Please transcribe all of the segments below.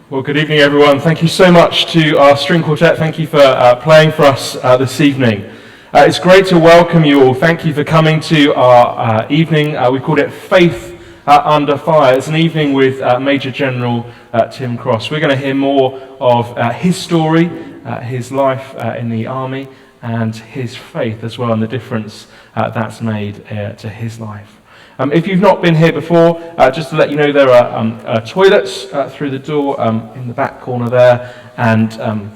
Well, good evening, everyone. Thank you so much to our string quartet. Thank you for playing for us this evening. It's great to welcome you all. Thank you for coming to our evening. We called it Faith Under Fire. It's an evening with Major General Tim Cross. We're going to hear more of his story, his life in the army, and his faith as well, and the difference that's made to his life. If you've not been here before, just to let you know, there are toilets through the door in the back corner there, and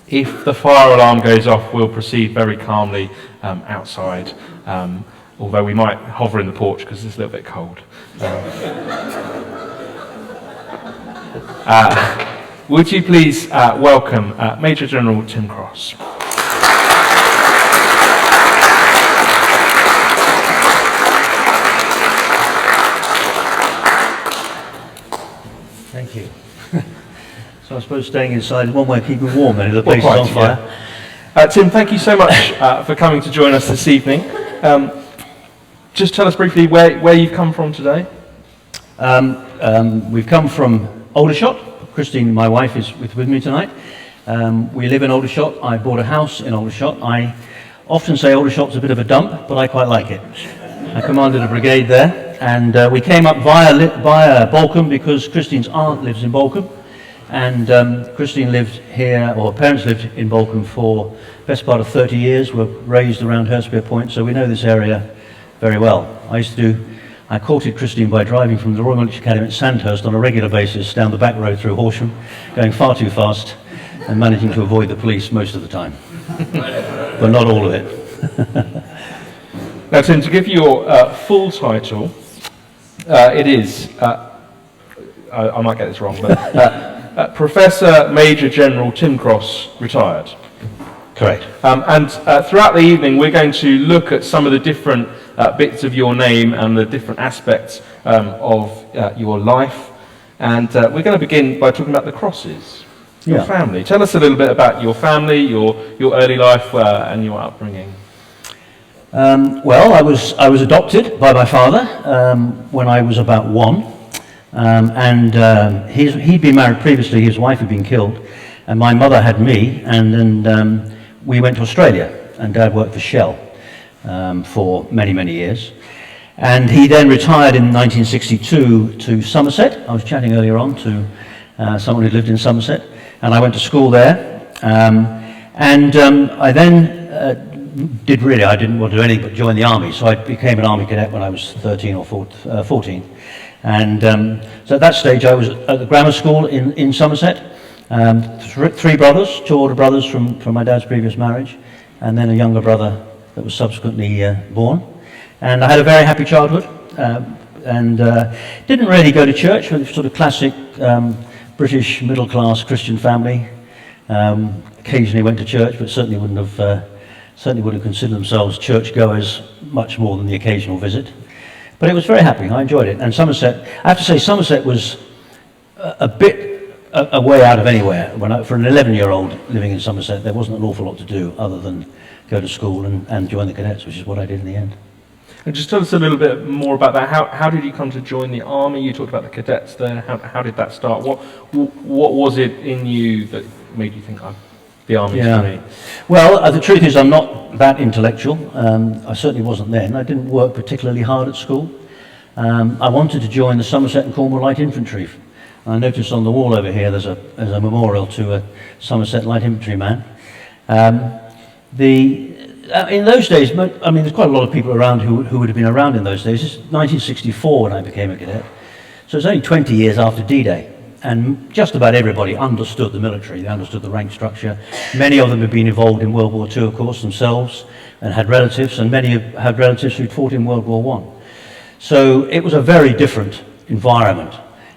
if the fire alarm goes off, we'll proceed very calmly outside, although we might hover in the porch because it's a little bit cold. Would you please welcome Major General Tim Cross. Thank you. So I suppose staying inside is one way of keeping warm then if the place is on fire. Yeah. Tim, thank you so much for coming to join us this evening. Just tell us briefly where you've come from today. We've come from Aldershot. Christine, my wife, is with me tonight. We live in Aldershot. I bought a house in Aldershot. I often say Aldershot's a bit of a dump, but I quite like it. I commanded a brigade there. And we came up via Bolcombe because Christine's aunt lives in Bolcombe, and Christine lived here, or her parents lived in Bolcombe for the best part of 30 years, were raised around Hurstpere Point, so we know this area very well. I courted Christine by driving from the Royal Military Academy at Sandhurst on a regular basis down the back road through Horsham, going far too fast and managing to avoid the police most of the time, but not all of it. Now, Tim, to give you your full title, it is, I might get this wrong, but Professor Major General Tim Cross, retired. Correct. And throughout the evening, we're going to look at some of the different bits of your name and the different aspects of your life. And we're going to begin by talking about the crosses, your family. Tell us a little bit about your family, your early life and your upbringing. Well, I was adopted by my father when I was about 1, and he'd been married previously. His wife had been killed, and my mother had me, and then we went to Australia, and Dad worked for Shell for many years, and he then retired in 1962 to Somerset. I was chatting earlier on to someone who lived in Somerset, and I went to school there, and I then I didn't want to do anything but join the army, so I became an army cadet when I was 13 or 14. And so at that stage I was at the grammar school in Somerset. 3 brothers, 2 older brothers from my dad's previous marriage, and then a younger brother that was subsequently born. And I had a very happy childhood, and didn't really go to church, sort of classic British middle-class Christian family. Occasionally went to church, but certainly wouldn't have considered themselves churchgoers much more than the occasional visit. But it was very happy. I enjoyed it. And Somerset, I have to say, Somerset was a bit a way out of anywhere. For an 11-year-old living in Somerset, there wasn't an awful lot to do other than go to school and join the cadets, which is what I did in the end. And just tell us a little bit more about that. How did you come to join the army? You talked about the cadets there. How did that start? What was it in you that made you think, the army is for me? Well, the truth is I'm not that intellectual. I certainly wasn't then. I didn't work particularly hard at school. I wanted to join the Somerset and Cornwall Light Infantry. I noticed on the wall over here there's a memorial to a Somerset Light Infantry man. In those days, there's quite a lot of people around who would have been around in those days. It's 1964 when I became a cadet. So it's only 20 years after D-Day. And just about everybody understood the military. They understood the rank structure. Many of them had been involved in World War II, of course, themselves, and had relatives, and many had relatives who'd fought in World War I. So it was a very different environment.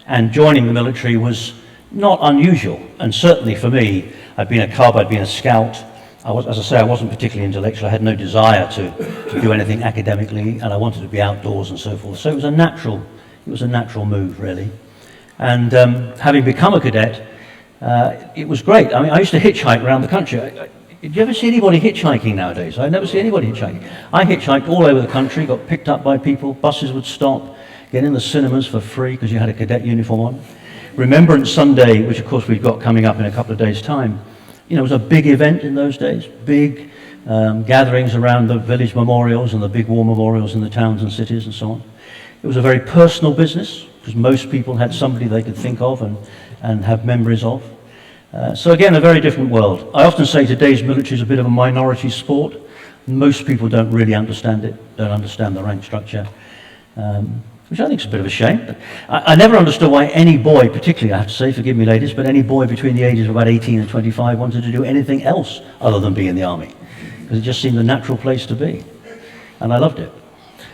And joining the military was not unusual. And certainly for me, I'd been a cub, I'd been a scout. As I say, I wasn't particularly intellectual. I had no desire to do anything academically, and I wanted to be outdoors and so forth. So it was a natural move, really. And having become a cadet, it was great. I used to hitchhike around the country. Do you ever see anybody hitchhiking nowadays? I never see anybody hitchhiking. I hitchhiked all over the country, got picked up by people, buses would stop, get in the cinemas for free because you had a cadet uniform on. Remembrance Sunday, which of course we've got coming up in a couple of days' time, was a big event in those days, big gatherings around the village memorials and the big war memorials in the towns and cities and so on. It was a very personal business, because most people had somebody they could think of and have memories of. So again, a very different world. I often say today's military is a bit of a minority sport. Most people don't really understand it, don't understand the rank structure, which I think is a bit of a shame. I never understood why any boy, particularly, I have to say, forgive me ladies, but any boy between the ages of about 18 and 25 wanted to do anything else other than be in the army, because it just seemed the natural place to be. And I loved it.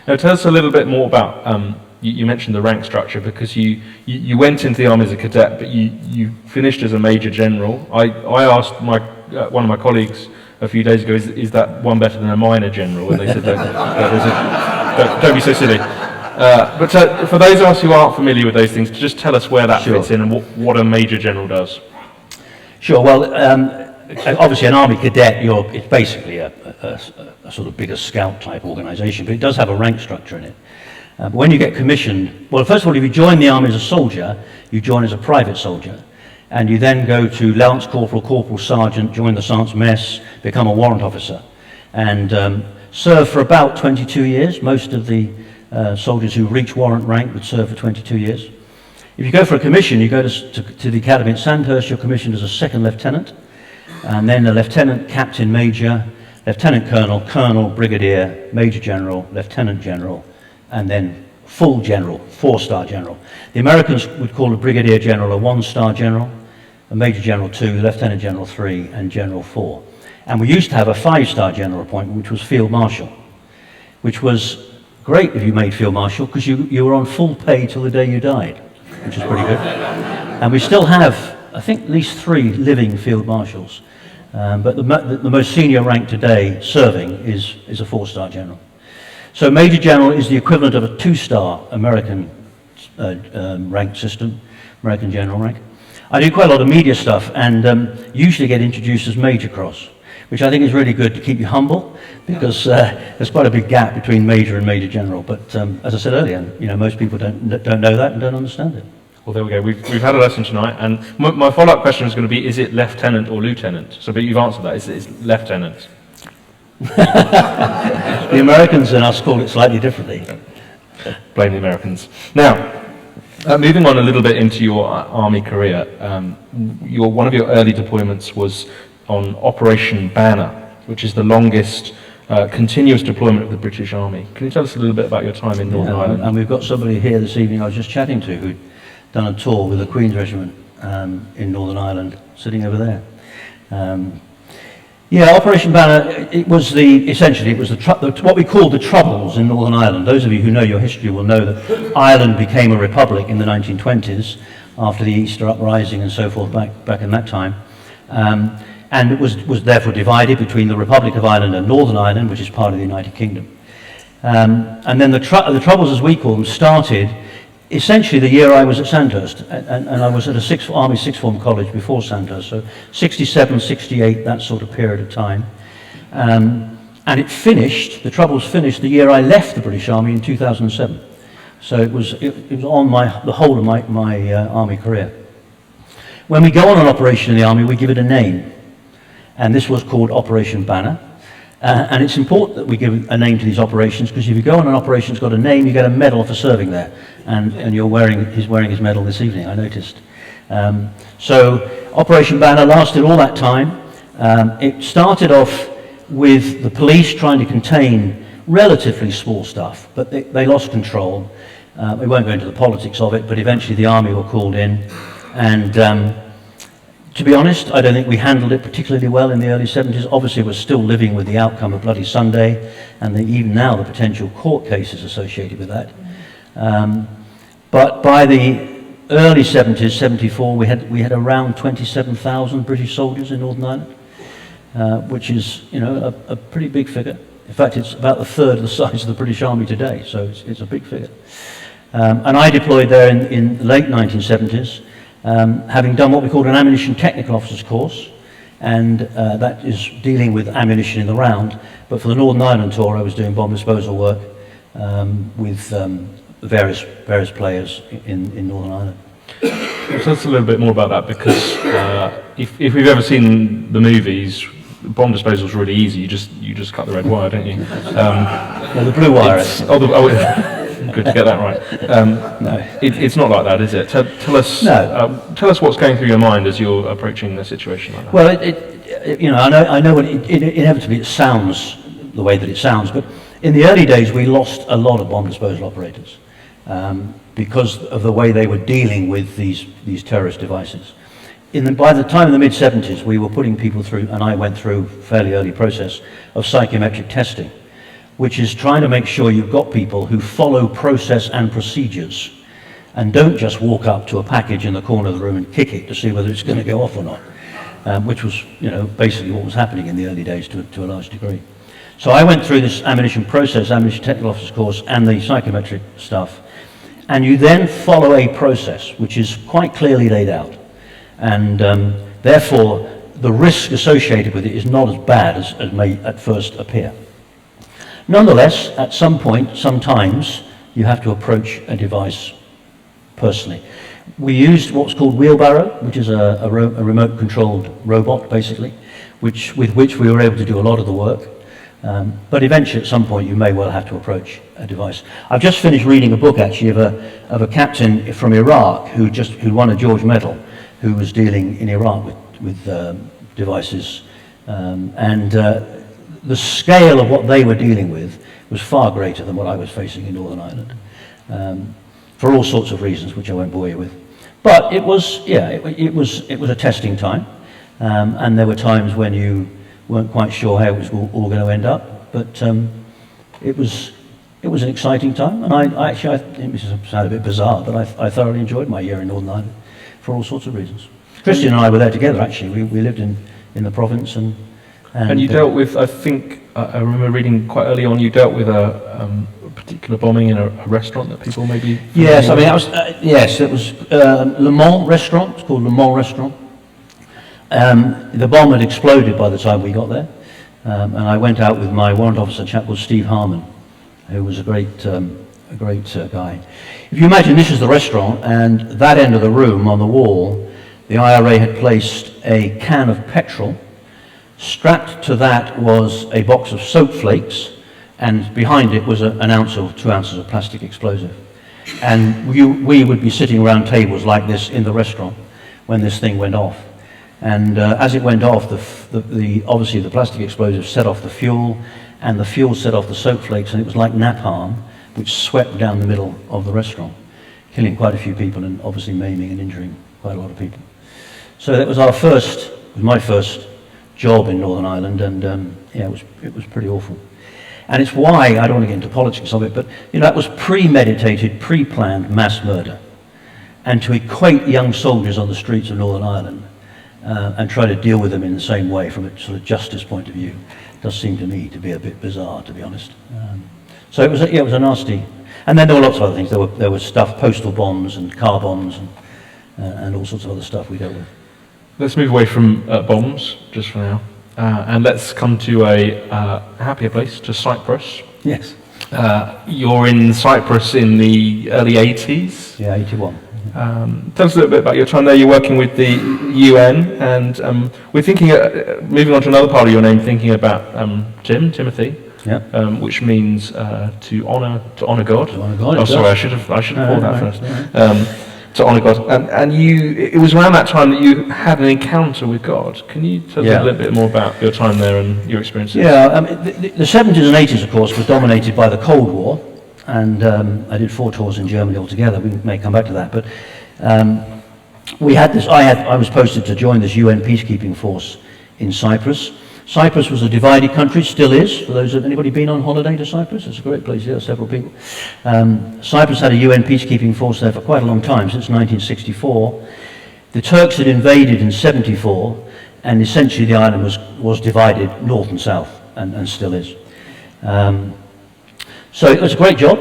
Now tell us a little bit more about, you mentioned the rank structure, because you went into the army as a cadet, but you finished as a major general. I asked one of my colleagues a few days ago, is that one better than a minor general? And they said, don't be so silly. But for those of us who aren't familiar with those things, just tell us where that fits in and what a major general does. Sure, well, obviously an army cadet, it's basically a sort of bigger scout type organisation, but it does have a rank structure in it. But when you get commissioned, well, first of all, if you join the army as a soldier, you join as a private soldier. And you then go to lance corporal, corporal sergeant, join the sergeant's mess, become a warrant officer, and serve for about 22 years. Most of the soldiers who reach warrant rank would serve for 22 years. If you go for a commission, you go to the academy at Sandhurst, you're commissioned as a second lieutenant, and then a lieutenant, captain, major, lieutenant colonel, colonel, brigadier, major general, lieutenant general, and then full general, 4-star general. The Americans would call a brigadier general a 1-star general, a major general 2, lieutenant general 3, and general 4. And we used to have a 5-star general appointment, which was field marshal, which was great if you made field marshal, because you were on full pay till the day you died, which is pretty good. And we still have, I think, at least 3 living field marshals. But the most senior rank today serving is a 4-star general. So major general is the equivalent of a 2-star American rank system, American general rank. I do quite a lot of media stuff, and usually get introduced as Major Cross, which I think is really good to keep you humble, because there's quite a big gap between major and major general. But as I said earlier, most people don't know that and don't understand it. Well, there we go. We've had a lesson tonight, and my follow-up question is going to be: is it lieutenant or lieutenant? So, but you've answered that. It's lieutenant. The Americans and us call it slightly differently. Blame the Americans. Now, moving on a little bit into your army career, one of your early deployments was on Operation Banner, which is the longest continuous deployment of the British Army. Can you tell us a little bit about your time in Northern Ireland? And we've got somebody here this evening I was just chatting to who'd done a tour with the Queen's Regiment in Northern Ireland, sitting over there. Operation Banner, essentially it was what we called the Troubles in Northern Ireland. Those of you who know your history will know that Ireland became a republic in the 1920s after the Easter Uprising and so forth back in that time. And it was therefore divided between the Republic of Ireland and Northern Ireland, which is part of the United Kingdom. And then the Troubles, as we call them, started essentially the year I was at Sandhurst, and I was at a Army Sixth Form college before Sandhurst, so 67, 68, that sort of period of time. And the Troubles finished the year I left the British Army in 2007. So it was on the whole of my Army career. When we go on an operation in the Army, we give it a name. And this was called Operation Banner. And it's important that we give a name to these operations, because if you go on an operation that's got a name, you get a medal for serving there. And he's wearing his medal this evening, I noticed. So Operation Banner lasted all that time. It started off with the police trying to contain relatively small stuff, but they lost control. We won't go into the politics of it, but eventually the army were called in. And to be honest, I don't think we handled it particularly well in the early 70s. Obviously, we're still living with the outcome of Bloody Sunday, and even now the potential court cases associated with that. But by the early 70s, 74, we had around 27,000 British soldiers in Northern Ireland, which is a pretty big figure. In fact, it's about a third of the size of the British Army today, so it's a big figure. And I deployed there in the late 1970s. Having done what we called an ammunition technical officer's course, and that is dealing with ammunition in the round. But for the Northern Ireland tour, I was doing bomb disposal work with various players in Northern Ireland. Tell us a little bit more about that, because if we've ever seen the movies, bomb disposal is really easy. You just cut the red wire, don't you? The blue wire. Good to get that right. No, it's not like that, is it? Tell us. No. Tell us what's going through your mind as you're approaching a situation like that. Well, I know inevitably it sounds the way that it sounds, but in the early days we lost a lot of bomb disposal operators because of the way they were dealing with these terrorist devices. By the time in the mid-70s, we were putting people through, and I went through a fairly early process of psychometric testing, which is trying to make sure you've got people who follow process and procedures and don't just walk up to a package in the corner of the room and kick it to see whether it's going to go off or not, which was, basically what was happening in the early days to a large degree. So I went through this ammunition technical officer's course, and the psychometric stuff, and you then follow a process which is quite clearly laid out, and therefore the risk associated with it is not as bad as may at first appear. Nonetheless, at some point, sometimes, you have to approach a device personally. We used what's called wheelbarrow, which is a remote-controlled robot, basically, with which we were able to do a lot of the work. But eventually, at some point, you may well have to approach a device. I've just finished reading a book, actually, of a captain from Iraq who won a George Medal, who was dealing in Iraq with devices, and the scale of what they were dealing with was far greater than what I was facing in Northern Ireland, for all sorts of reasons, which I won't bore you with. But it was a testing time, and there were times when you weren't quite sure how it was all going to end up. But it was an exciting time, and I it may sound a bit bizarre, but I thoroughly enjoyed my year in Northern Ireland for all sorts of reasons. Christian and I were there together, actually. We lived in the province, and you dealt with, I think, I remember reading quite early on, you dealt with a particular bombing in a restaurant that people maybe... Yes, I mean, it was Le Mans restaurant. It's called Le Mans restaurant. The bomb had exploded by the time we got there, and I went out with my warrant officer, a chap called Steve Harmon, who was a great guy. If you imagine this is the restaurant, and that end of the room on the wall, the IRA had placed a can of petrol. Strapped to that was a box of soap flakes, and behind it was an ounce or 2 ounces of plastic explosive. And we would be sitting around tables like this in the restaurant when this thing went off. And as it went off, obviously the plastic explosive set off the fuel, and the fuel set off the soap flakes, and it was like napalm, which swept down the middle of the restaurant, killing quite a few people and obviously maiming and injuring quite a lot of people. So that was my first job in Northern Ireland, and it was pretty awful. And it's why, I don't want to get into politics of it, but that was premeditated, pre-planned mass murder. And to equate young soldiers on the streets of Northern Ireland and try to deal with them in the same way from a sort of justice point of view does seem to me to be a bit bizarre, to be honest. So it was a nasty. And then there were lots of other things. There was stuff, postal bombs and car bombs and all sorts of other stuff we dealt with. Let's move away from bombs just for now, and let's come to a happier place, to Cyprus. Yes. You're in Cyprus in the early 80s. Yeah, 81. Tell us a little bit about your time there. You're working with the UN, and we're thinking, moving on to another part of your name, thinking about Timothy, which means to honour God. To honour God. Oh, sorry, I should have pulled that first. Right. To honour God, and it was around that time that you had an encounter with God. Can you tell us a little bit more about your time there and your experiences? Yeah, the 70s and 80s, of course, were dominated by the Cold War, and I did 4 tours in Germany altogether. We may come back to that, but we had this. I was posted to join this UN peacekeeping force in Cyprus. Cyprus was a divided country, still is. For those anybody been on holiday to Cyprus? It's a great place. There are several people. Cyprus had a UN peacekeeping force there for quite a long time, since 1964. The Turks had invaded in 74, and essentially the island was divided north and south, and still is. So it was a great job.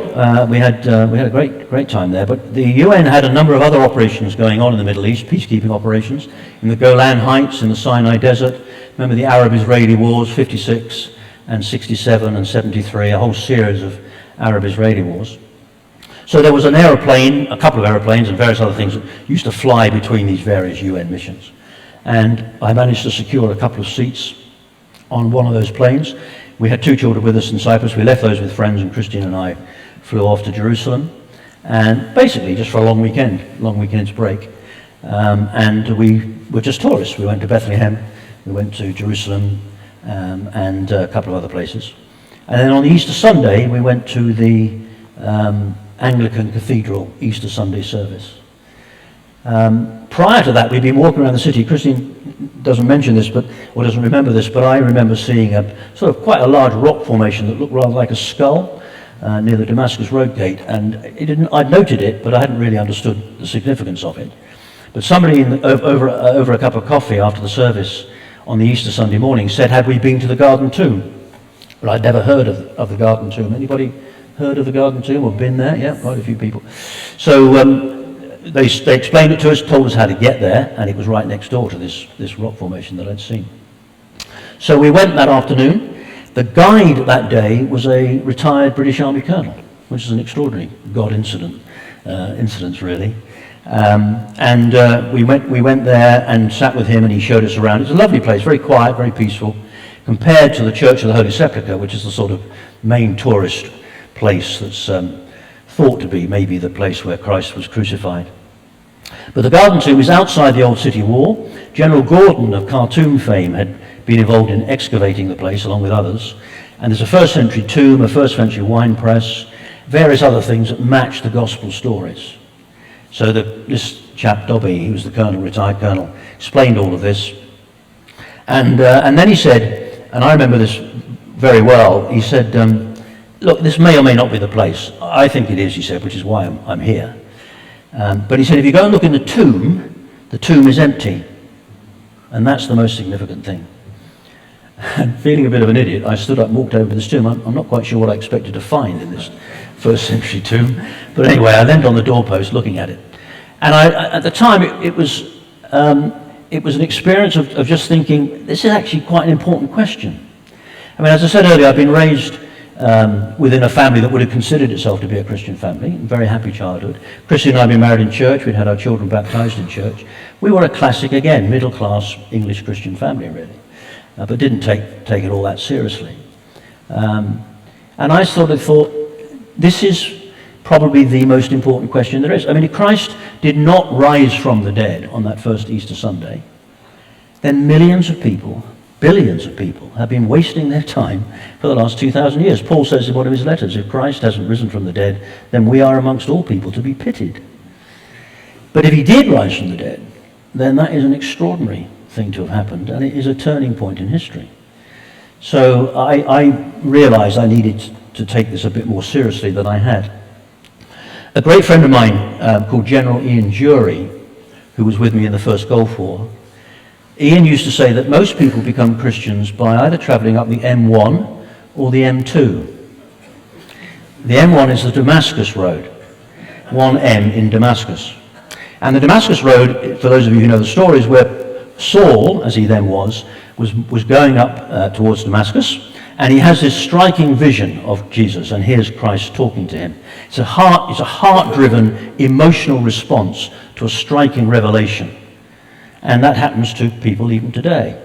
We had a great time there. But the UN had a number of other operations going on in the Middle East, peacekeeping operations in the Golan Heights, in the Sinai Desert. Remember the Arab-Israeli wars, 56 and 67 and 73, a whole series of Arab-Israeli wars. So there was an aeroplane, a couple of aeroplanes and various other things that used to fly between these various UN missions. And I managed to secure a couple of seats on one of those planes. We had 2 children with us in Cyprus. We left those with friends, and Christine and I flew off to Jerusalem. And basically just for a long weekend's break. And we were just tourists. We went to Bethlehem, we went to Jerusalem, and a couple of other places. And then on the Easter Sunday, we went to the Anglican Cathedral Easter Sunday service. Prior to that, we'd been walking around the city. Christine doesn't mention this, or doesn't remember this, but I remember seeing a sort of quite a large rock formation that looked rather like a skull near the Damascus Road gate. And I'd noted it, but I hadn't really understood the significance of it. But somebody over a cup of coffee after the service on the Easter Sunday morning said, had we been to the Garden Tomb? But I'd never heard of the Garden Tomb. Anybody heard of the Garden Tomb or been there? Yeah, quite a few people. So they explained it to us, told us how to get there, and it was right next door to this rock formation that I'd seen. So we went that afternoon. The guide that day was a retired British Army colonel, which is an extraordinary God incident really. We went there and sat with him, and he showed us around. It's a lovely place, very quiet, very peaceful, compared to the Church of the Holy Sepulchre, which is the sort of main tourist place that's thought to be maybe the place where Christ was crucified. But the Garden Tomb is outside the old city wall. General Gordon of Khartoum fame had been involved in excavating the place along with others. And there's a 1st century tomb, a 1st century wine press, various other things that match the gospel stories. So this chap, Dobby, who was the colonel, retired colonel, explained all of this. And then he said, and I remember this very well, he said, look, this may or may not be the place. I think it is, he said, which is why I'm here. But he said, if you go and look in the tomb is empty. And that's the most significant thing. And feeling a bit of an idiot, I stood up and walked over to this tomb. I'm not quite sure what I expected to find in this 1st century tomb. But anyway, I leaned on the doorpost looking at it. And at the time, it was an experience of just thinking, this is actually quite an important question. I mean, as I said earlier, I've been raised within a family that would have considered itself to be a Christian family, a very happy childhood. Christy and I had been married in church. We'd had our children baptized in church. We were a classic, again, middle-class English Christian family, really, but didn't take it all that seriously. And I sort of thought, this is probably the most important question there is. I mean, if Christ did not rise from the dead on that first Easter Sunday, then millions of people, billions of people, have been wasting their time for the last 2,000 years. Paul says in one of his letters, if Christ hasn't risen from the dead, then we are amongst all people to be pitied. But if he did rise from the dead, then that is an extraordinary thing to have happened, and it is a turning point in history. So I realized I needed to take this a bit more seriously than I had. A great friend of mine called General Ian Jury, who was with me in the first Gulf War, Ian used to say that most people become Christians by either travelling up the M1 or the M2. The M1 is the Damascus Road, 1M in Damascus. And the Damascus Road, for those of you who know the story, is where Saul, as he then was going up towards Damascus, and he has this striking vision of Jesus and hears Christ talking to him. It's a heart-driven, emotional response to a striking revelation. And that happens to people even today.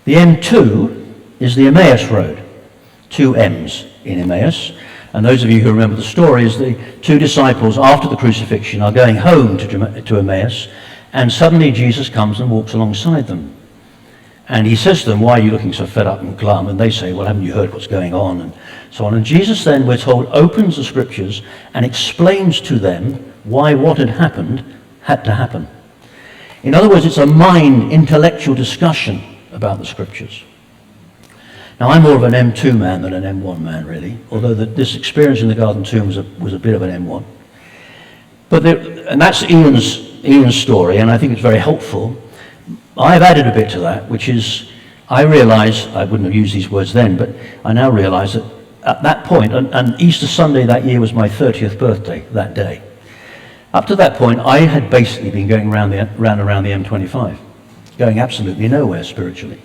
The M2 is the Emmaus Road, 2 M's in Emmaus. And those of you who remember the story, is the 2 disciples after the crucifixion are going home to Emmaus, and suddenly Jesus comes and walks alongside them. And he says to them, why are you looking so fed up and glum? And they say, well, haven't you heard what's going on? And so on. And Jesus then, we're told, opens the scriptures and explains to them why what had happened had to happen. In other words, it's a intellectual discussion about the scriptures. Now, I'm more of an M2 man than an M1 man, really, although this experience in the Garden Tomb was a bit of an M1. And that's Ian's story, and I think it's very helpful. I've added a bit to that, which is, I realize, I wouldn't have used these words then, but I now realize that at that point, and Easter Sunday that year was my 30th birthday that day. Up to that point, I had basically been going around the M25, going absolutely nowhere spiritually.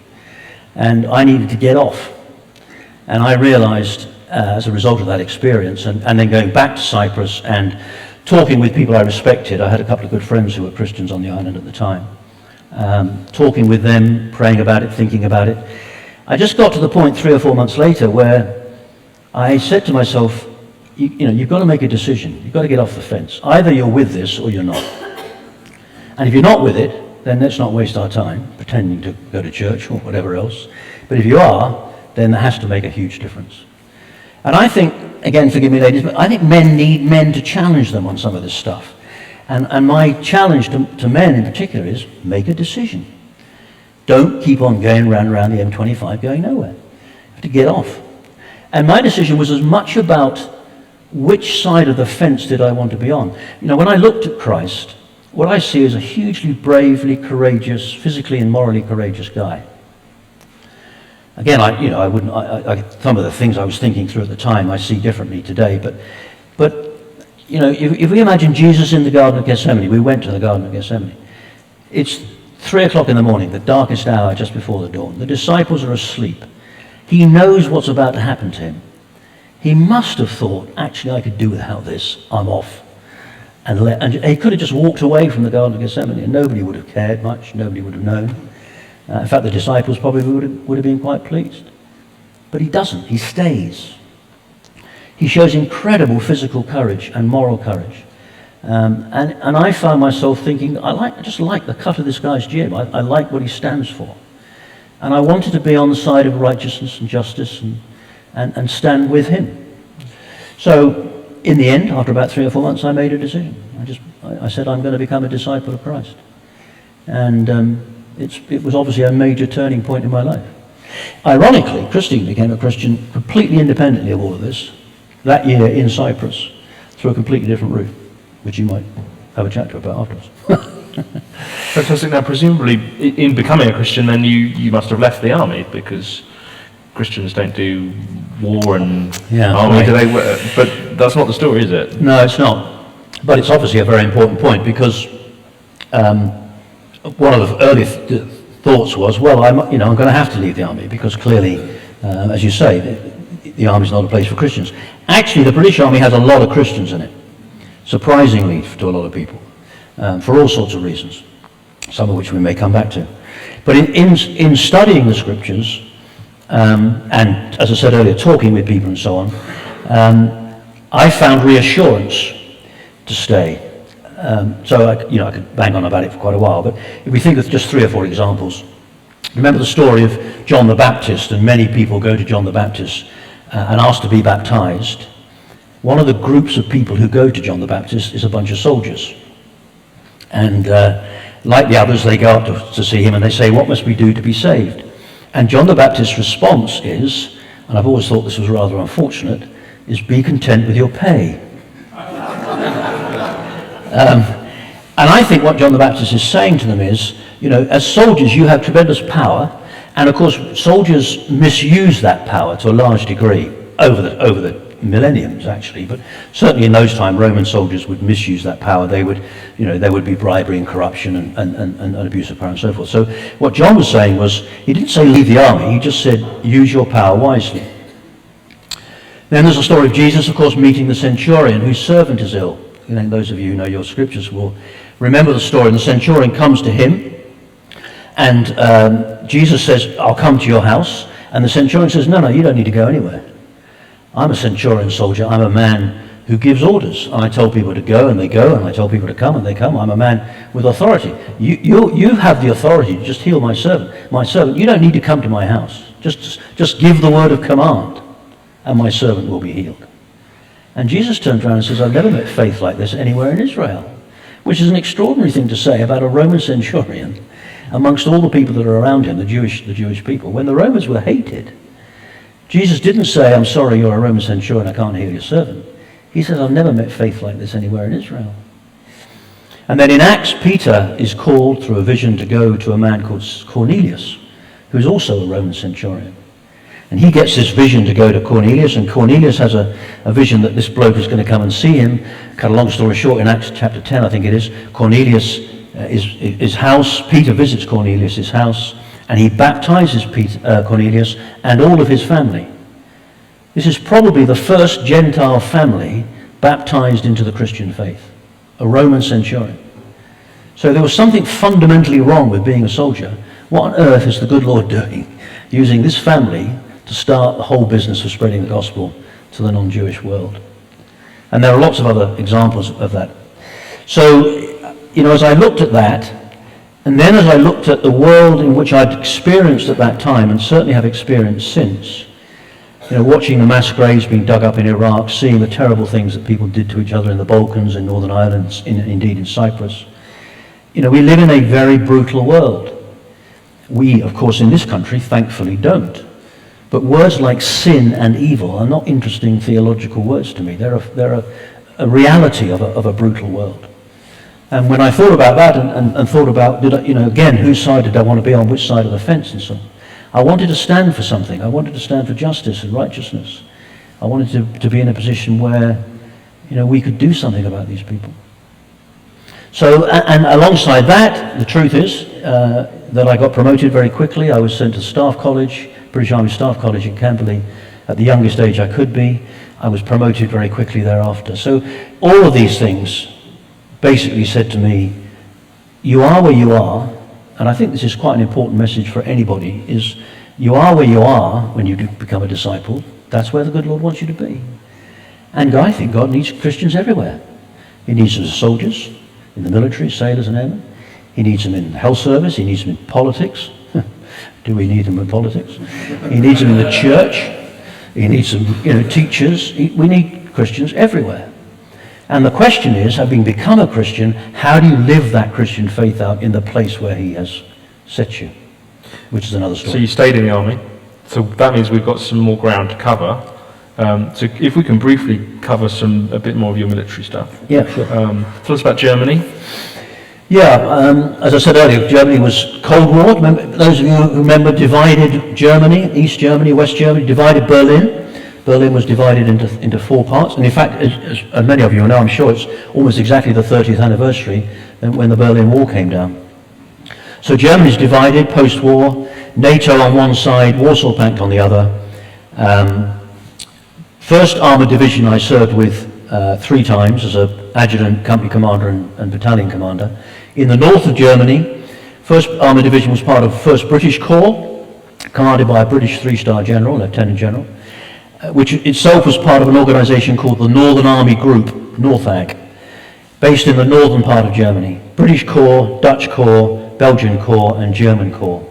And I needed to get off. And I realized as a result of that experience, and then going back to Cyprus and talking with people I respected. I had a couple of good friends who were Christians on the island at the time. Talking with them, praying about it, thinking about it. I just got to the point 3 or 4 months later where I said to myself, you've got to make a decision. You've got to get off the fence. Either you're with this or you're not. And if you're not with it, then let's not waste our time pretending to go to church or whatever else. But if you are, then that has to make a huge difference. And I think, again, forgive me ladies, but I think men need men to challenge them on some of this stuff. And my challenge to men in particular is make a decision. Don't keep on going round and round the M25 going nowhere. You have to get off. And my decision was as much about which side of the fence did I want to be on. When I looked at Christ, what I see is a hugely bravely courageous, physically and morally courageous guy. Again, some of the things I was thinking through at the time I see differently today, but if we imagine Jesus in the Garden of Gethsemane, we went to the Garden of Gethsemane. It's 3 o'clock in the morning, the darkest hour just before the dawn. The disciples are asleep. He knows what's about to happen to him. He must have thought, actually, I could do without this. I'm off. And he could have just walked away from the Garden of Gethsemane, and nobody would have cared much. Nobody would have known. In fact, the disciples probably would have been quite pleased. But he doesn't. He stays. He shows incredible physical courage and moral courage. And I found myself thinking, I just like the cut of this guy's jib. I like what he stands for. And I wanted to be on the side of righteousness and justice and stand with him. So in the end, after about 3 or 4 months, I made a decision. I said, I'm going to become a disciple of Christ. And it was obviously a major turning point in my life. Ironically, Christine became a Christian completely independently of all of this that year in Cyprus through a completely different route, which you might have a chat to about afterwards. Fantastic. Now, presumably, in becoming a Christian, then you must have left the army, because Christians don't do war and army, right. do they? But that's not the story, is it? No, it's not. But it's obviously a very important point, because one of the early thoughts was, well, I'm going to have to leave the army, because clearly, as you say, the army's not a place for Christians. Actually, the British Army has a lot of Christians in it, surprisingly to a lot of people, for all sorts of reasons, some of which we may come back to. But in studying the scriptures, and as I said earlier, talking with people and so on, I found reassurance to stay. So I could bang on about it for quite a while, but if we think of just 3 or 4 examples, remember the story of John the Baptist, and many people go to John the Baptist and ask to be baptized. One of the groups of people who go to John the Baptist is a bunch of soldiers. And like the others, they go up to see him and they say, what must we do to be saved? And John the Baptist's response is, and I've always thought this was rather unfortunate, is be content with your pay. And I think what John the Baptist is saying to them is, as soldiers you have tremendous power, and of course soldiers misuse that power to a large degree over the millenniums actually, but certainly in those times Roman soldiers would misuse that power. They would, there would be bribery and corruption and abuse of power and so forth. So what John was saying was, he didn't say leave the army, he just said use your power wisely. Then there's a story of Jesus, of course, meeting the centurion whose servant is ill. Those of you who know your scriptures will remember the story. And the centurion comes to him, and Jesus says, I'll come to your house. And the centurion says, no, you don't need to go anywhere. I'm a centurion soldier. I'm a man who gives orders. I tell people to go, and they go, and I tell people to come, and they come. I'm a man with authority. You have the authority to just heal my servant. My servant, you don't need to come to my house. Just give the word of command, and my servant will be healed. And Jesus turns around and says, I've never met faith like this anywhere in Israel, which is an extraordinary thing to say about a Roman centurion amongst all the people that are around him, the Jewish people. When the Romans were hated, Jesus didn't say, I'm sorry, you're a Roman centurion, I can't heal your servant. He says, I've never met faith like this anywhere in Israel. And then in Acts, Peter is called through a vision to go to a man called Cornelius, who's also a Roman centurion. And he gets this vision to go to Cornelius, and Cornelius has a vision that this bloke is going to come and see him. Cut a long story short, in Acts chapter 10, I think it is, Cornelius, his house, Peter visits Cornelius' house, and he baptizes Cornelius and all of his family. This is probably the first Gentile family baptized into the Christian faith, a Roman centurion. So there was something fundamentally wrong with being a soldier. What on earth is the good Lord doing, using this family to start the whole business of spreading the gospel to the non-Jewish world? And there are lots of other examples of that. So, as I looked at that, and then as I looked at the world in which I'd experienced at that time, and certainly have experienced since, watching the mass graves being dug up in Iraq, seeing the terrible things that people did to each other in the Balkans, in Northern Ireland, indeed in Cyprus. We live in a very brutal world. We, of course, in this country, thankfully don't. But words like sin and evil are not interesting theological words to me. They're a reality of a brutal world. And when I thought about that and thought about, again, whose side did I want to be on, which side of the fence and so on, I wanted to stand for something. I wanted to stand for justice and righteousness. I wanted to be in a position where, we could do something about these people. So, and alongside that, the truth is that I got promoted very quickly. I was sent to Staff College, British Army Staff College in Camberley, at the youngest age I could be. I was promoted very quickly thereafter. So all of these things basically said to me, you are where you are, and I think this is quite an important message for anybody, is you are where you are when you do become a disciple. That's where the good Lord wants you to be. And I think God needs Christians everywhere. He needs them as soldiers, in the military, sailors and airmen. He needs them in health service. He needs them in politics. Do we need them in politics? He needs them in the church. He needs them, teachers. We need Christians everywhere. And the question is, having become a Christian, how do you live that Christian faith out in the place where he has set you? Which is another story. So you stayed in the army. So that means we've got some more ground to cover. So if we can briefly cover a bit more of your military stuff. Yeah, sure. Tell us about Germany. Yeah, as I said earlier, Germany was Cold War. Remember, those of you who remember, divided Germany, East Germany, West Germany, divided Berlin. Berlin was divided into four parts. And in fact, as many of you know, I'm sure it's almost exactly the 30th anniversary when the Berlin Wall came down. So Germany's divided post-war, NATO on one side, Warsaw Pact on the other. First Armoured Division I served with 3 times as an adjutant, company commander and battalion commander. In the north of Germany, 1st Armoured Division was part of 1st British Corps, commanded by a British 3-star general, Lieutenant General, which itself was part of an organisation called the Northern Army Group, Northag, based in the northern part of Germany. British Corps, Dutch Corps, Belgian Corps and German Corps.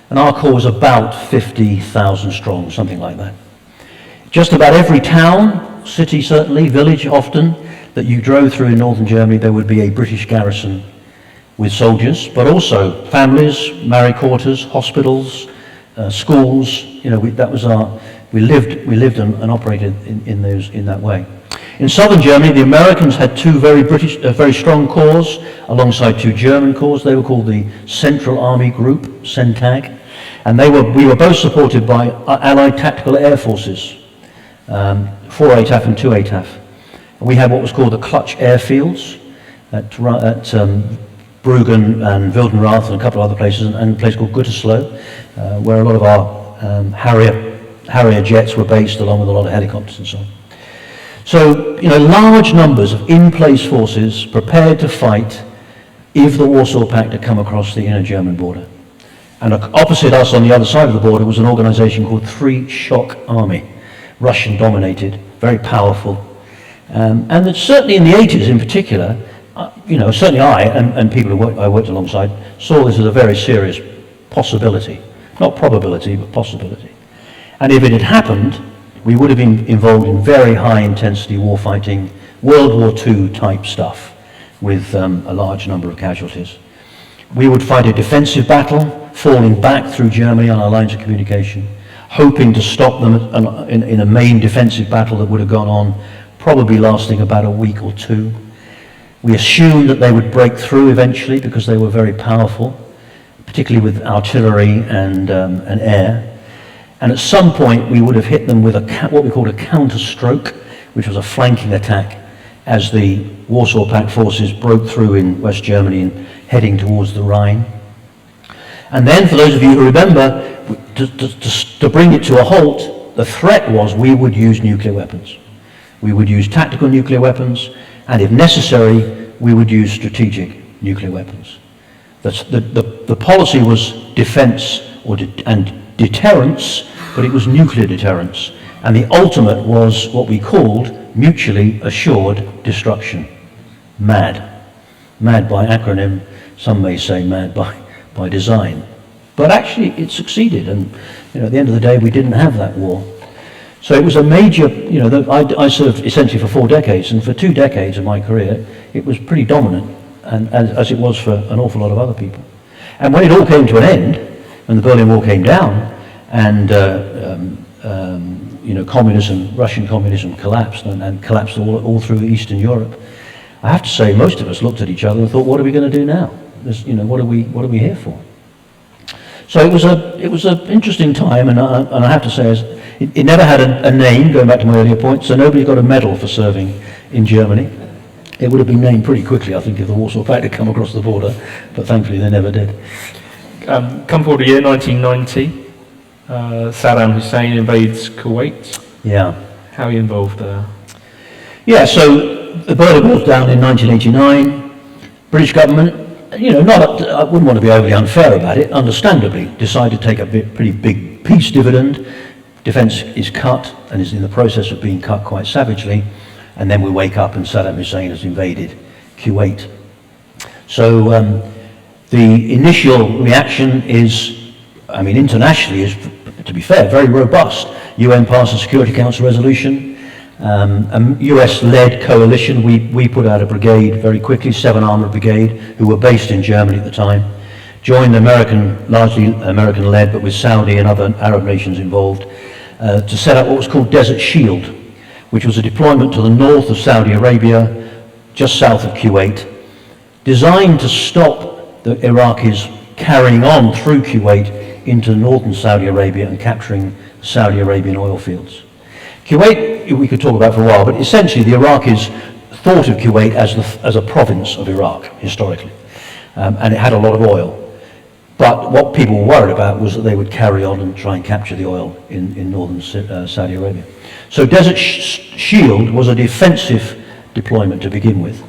And our corps was about 50,000 strong, something like that. Just about every town, city certainly, village often, that you drove through in northern Germany, there would be a British garrison with soldiers, but also families, married quarters, hospitals, schools. We lived and operated in that way. In southern Germany, the Americans had 2 very strong corps alongside 2 German corps. They were called the Central Army Group, CENTAG, and we were both supported by Allied Tactical Air Forces, 4 ATAF and 2 ATAF. And we had what was called the clutch airfields at Bruggen and Wildenrath and a couple of other places, and a place called Gütersloh, where a lot of our Harrier jets were based, along with a lot of helicopters and so on. So, large numbers of in-place forces prepared to fight if the Warsaw Pact had come across the inner German border. And opposite us on the other side of the border was an organization called Three Shock Army, Russian-dominated, very powerful. And it's certainly in the 80s in particular, certainly I and people who I worked alongside saw this as a very serious possibility. Not probability, but possibility. And if it had happened, we would have been involved in very high-intensity warfighting, World War II type stuff, with a large number of casualties. We would fight a defensive battle, falling back through Germany on our lines of communication, hoping to stop them in a main defensive battle that would have gone on, probably lasting about a week or 2. We assumed that they would break through eventually because they were very powerful, particularly with artillery and air. And at some point, we would have hit them with what we called a counterstroke, which was a flanking attack, as the Warsaw Pact forces broke through in West Germany and heading towards the Rhine. And then, for those of you who remember, to bring it to a halt, the threat was we would use nuclear weapons. We would use tactical nuclear weapons, and if necessary, we would use strategic nuclear weapons. The policy was defense and deterrence, but it was nuclear deterrence. And the ultimate was what we called mutually assured destruction. MAD. MAD by acronym, some may say MAD by design. But actually it succeeded, and at the end of the day we didn't have that war. So it was a major, I served essentially for 4 decades, and for 2 decades of my career it was pretty dominant, and as it was for an awful lot of other people. And when it all came to an end, when the Berlin Wall came down, and communism, Russian communism collapsed, and collapsed all through Eastern Europe, I have to say most of us looked at each other and thought, what are we going to do now? What are we here for? So it was an interesting time, and I have to say, it never had a name, going back to my earlier point, so nobody got a medal for serving in Germany. It would have been named pretty quickly, I think, if the Warsaw Pact had come across the border, but thankfully they never did. Come forward a year, 1990, Saddam Hussein invades Kuwait. Yeah. How are you involved there? Yeah, so the Berlin Wall was down in 1989. British government, I wouldn't want to be overly unfair about it, understandably decided to take a pretty big peace dividend. Defence is cut, and is in the process of being cut quite savagely, and then we wake up and Saddam Hussein has invaded Kuwait. So the initial reaction is, internationally is, to be fair, very robust. UN passed a Security Council resolution. A US-led coalition, we put out a brigade very quickly, 7 Armoured Brigade, who were based in Germany at the time, joined largely American-led, but with Saudi and other Arab nations involved, to set up what was called Desert Shield, which was a deployment to the north of Saudi Arabia, just south of Kuwait, designed to stop the Iraqis carrying on through Kuwait into northern Saudi Arabia and capturing Saudi Arabian oil fields. Kuwait, we could talk about for a while, but essentially the Iraqis thought of Kuwait as a province of Iraq, historically, and it had a lot of oil. But what people were worried about was that they would carry on and try and capture the oil in northern Saudi Arabia. So Desert Shield was a defensive deployment to begin with.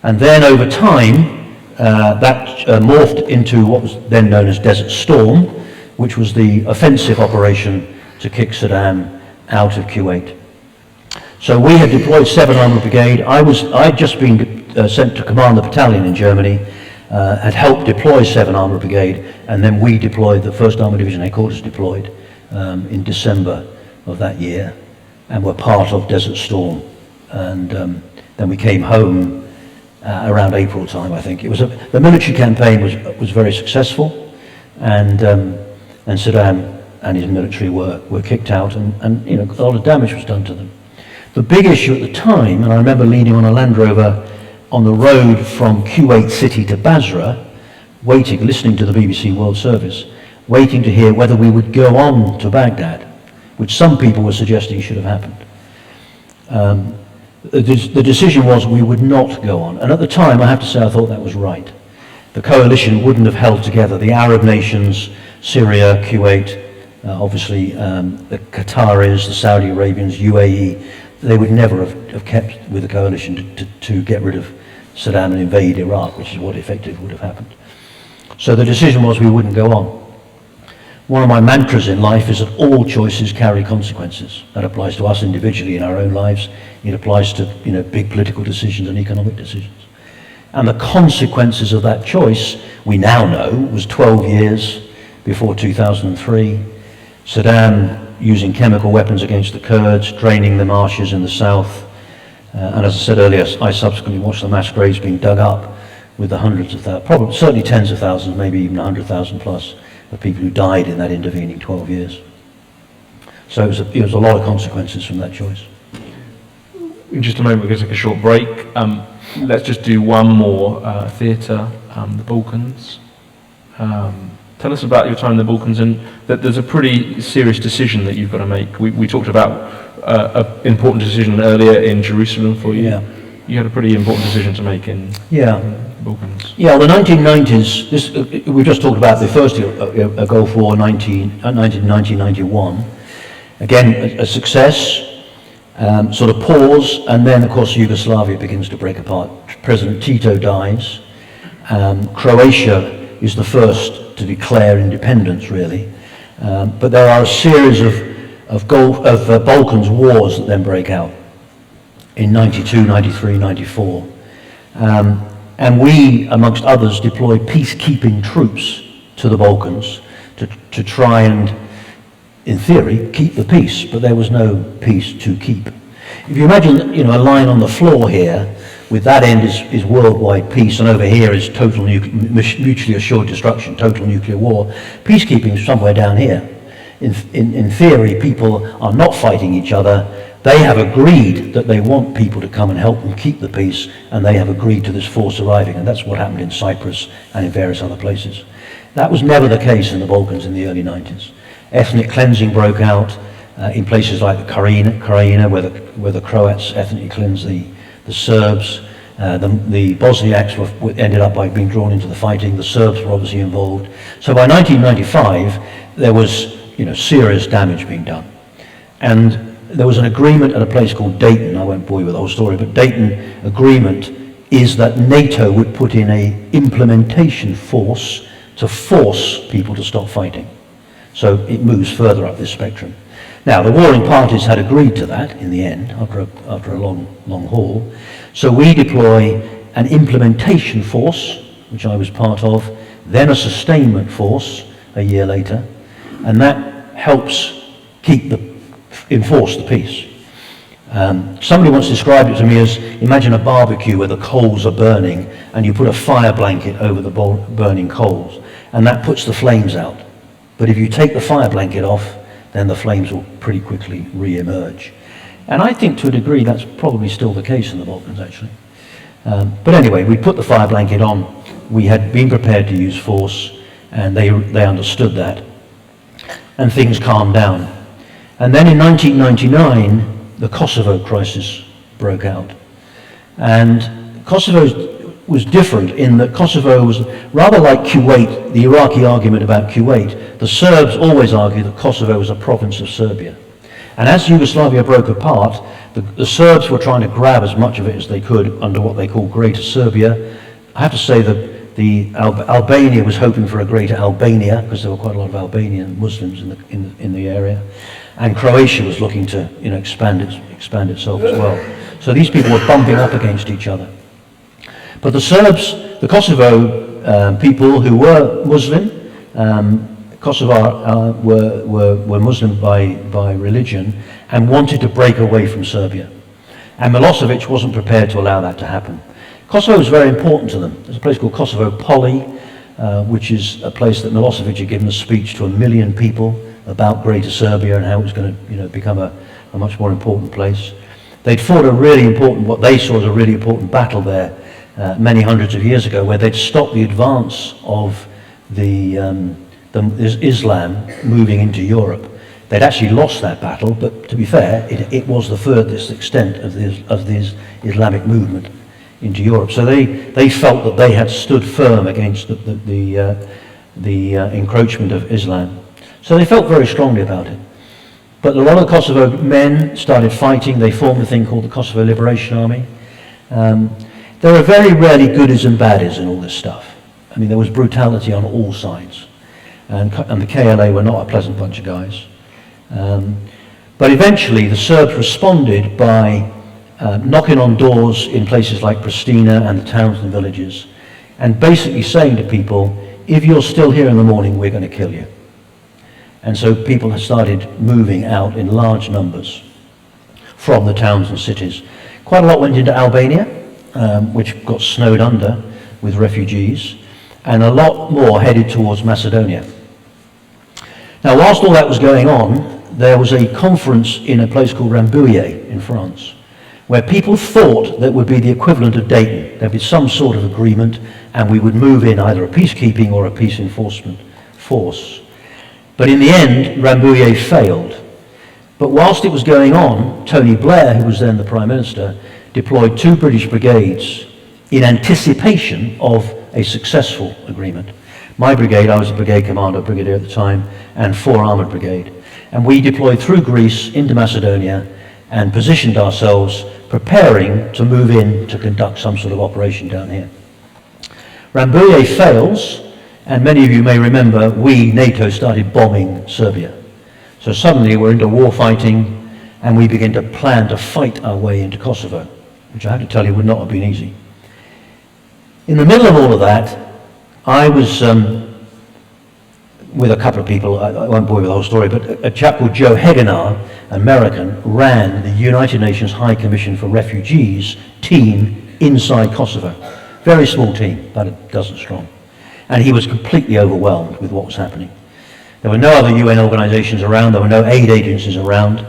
And then over time, that morphed into what was then known as Desert Storm, which was the offensive operation to kick Saddam out of Kuwait. So we had deployed 7 Armoured Brigade. I'd just been sent to command the battalion in Germany, had helped deploy 7 Armoured Brigade, and then we deployed, the 1st Armoured Division headquarters deployed in December of that year, and were part of Desert Storm. And then we came home around April time, I think. The military campaign was very successful, and Saddam and his military were kicked out, and a lot of damage was done to them. The big issue at the time, and I remember leaning on a Land Rover on the road from Kuwait City to Basra, waiting, listening to the BBC World Service, waiting to hear whether we would go on to Baghdad, which some people were suggesting should have happened. The decision was we would not go on, and at the time I have to say I thought that was right. The coalition wouldn't have held together. The Arab nations, Syria, Kuwait, obviously the Qataris, the Saudi Arabians, UAE, they would never have kept with the coalition to get rid of Saddam and invade Iraq, which is what effectively would have happened. So the decision was we wouldn't go on. One of my mantras in life is that all choices carry consequences. That applies to us individually in our own lives. It applies to big political decisions and economic decisions. And the consequences of that choice, we now know, was 12 years before 2003. Saddam using chemical weapons against the Kurds, draining the marshes in the south. And as I said earlier, I subsequently watched the mass graves being dug up with the hundreds of thousands, probably certainly tens of thousands, maybe even 100,000 plus of people who died in that intervening 12 years. So it was a lot of consequences from that choice. In just a moment, we're going to take a short break. Let's just do one more theatre, the Balkans. Tell us about your time in the Balkans, and that there's a pretty serious decision that you've got to make. We talked about an important decision earlier in Jerusalem for you. Yeah. You had a pretty important decision to make in the Balkans. Yeah, the 1990s, we just talked about the first Gulf War, 1990-1991. Again, a success, sort of pause, and then of course Yugoslavia begins to break apart. President Tito dies. Croatia is the first to declare independence, really. But there are a series of Balkans wars that then break out in 92, 93, 94. And we, amongst others, deployed peacekeeping troops to the Balkans to try and, in theory, keep the peace, but there was no peace to keep. If you imagine, a line on the floor here, with that end is worldwide peace, and over here is total mutually assured destruction, total nuclear war. Peacekeeping is somewhere down here. In theory, people are not fighting each other. They have agreed that they want people to come and help them keep the peace, and they have agreed to this force arriving, and that's what happened in Cyprus and in various other places. That was never the case in the Balkans in the early 90s. Ethnic cleansing broke out in places like the Krajina, where the Croats ethnically cleansed the Serbs. The Bosniaks ended up by being drawn into the fighting. The Serbs were obviously involved. So by 1995, there was serious damage being done. And there was an agreement at a place called Dayton. I won't bore you with the whole story, but Dayton agreement is that NATO would put in an implementation force to force people to stop fighting. So it moves further up this spectrum. Now, the warring parties had agreed to that in the end, after a long haul. So we deploy an implementation force, which I was part of, then a sustainment force a year later, and that helps enforce the peace. Somebody once described it to me as, imagine a barbecue where the coals are burning and you put a fire blanket over the burning coals, and that puts the flames out. But if you take the fire blanket off, then the flames will pretty quickly re-emerge. And I think to a degree that's probably still the case in the Balkans, actually. But anyway, we put the fire blanket on. We had been prepared to use force, and they understood that. And things calmed down. And then in 1999, the Kosovo crisis broke out. And Kosovo was different in that Kosovo was rather like Kuwait, the Iraqi argument about Kuwait. The Serbs always argued that Kosovo was a province of Serbia. And as Yugoslavia broke apart, the Serbs were trying to grab as much of it as they could under what they call Greater Serbia. I have to say that Albania was hoping for a Greater Albania, because there were quite a lot of Albanian Muslims in the area. And Croatia was looking to expand itself as well. So these people were bumping up against each other. But the Serbs, the Kosovo people who were Muslim, Kosovo were Muslim by religion, and wanted to break away from Serbia. And Milosevic wasn't prepared to allow that to happen. Kosovo was very important to them. There's a place called Kosovo Poli, which is a place that Milosevic had given a speech to 1 million people about Greater Serbia and how it was going to become a much more important place. They'd fought what they saw as a really important battle there many hundreds of years ago, where they'd stopped the advance of Islam moving into Europe. They'd actually lost that battle, but to be fair, it was the furthest extent of the Islamic movement into Europe. So they felt that they had stood firm against the encroachment of Islam. So they felt very strongly about it. But a lot of the Kosovo men started fighting. They formed a thing called the Kosovo Liberation Army. There are very rarely goodies and baddies in all this stuff. I mean, there was brutality on all sides. And the KLA were not a pleasant bunch of guys. But eventually the Serbs responded by knocking on doors in places like Pristina and the towns and villages, and basically saying to people, if you're still here in the morning, we're going to kill you. And so people have started moving out in large numbers from the towns and cities. Quite a lot went into Albania, which got snowed under with refugees, and a lot more headed towards Macedonia. Now, whilst all that was going on, there was a conference in a place called Rambouillet in France, where people thought that would be the equivalent of Dayton. There'd be some sort of agreement, and we would move in either a peacekeeping or a peace enforcement force. But in the end, Rambouillet failed. But whilst it was going on, Tony Blair, who was then the Prime Minister, deployed 2 British brigades in anticipation of a successful agreement. My brigade, I was a brigade commander, brigadier at the time, and 4 armoured brigade. And we deployed through Greece into Macedonia and positioned ourselves, preparing to move in to conduct some sort of operation down here. Rambouillet fails, and many of you may remember NATO started bombing Serbia. So suddenly we're into war fighting, and we begin to plan to fight our way into Kosovo, which I have to tell you would not have been easy. In the middle of all of that, I was with a couple of people. I won't bore you with the whole story, but a chap called Joe Hegenar, American, ran the United Nations High Commission for Refugees team inside Kosovo. Very small team, about a dozen strong. And he was completely overwhelmed with what was happening. There were no other UN organizations around, there were no aid agencies around,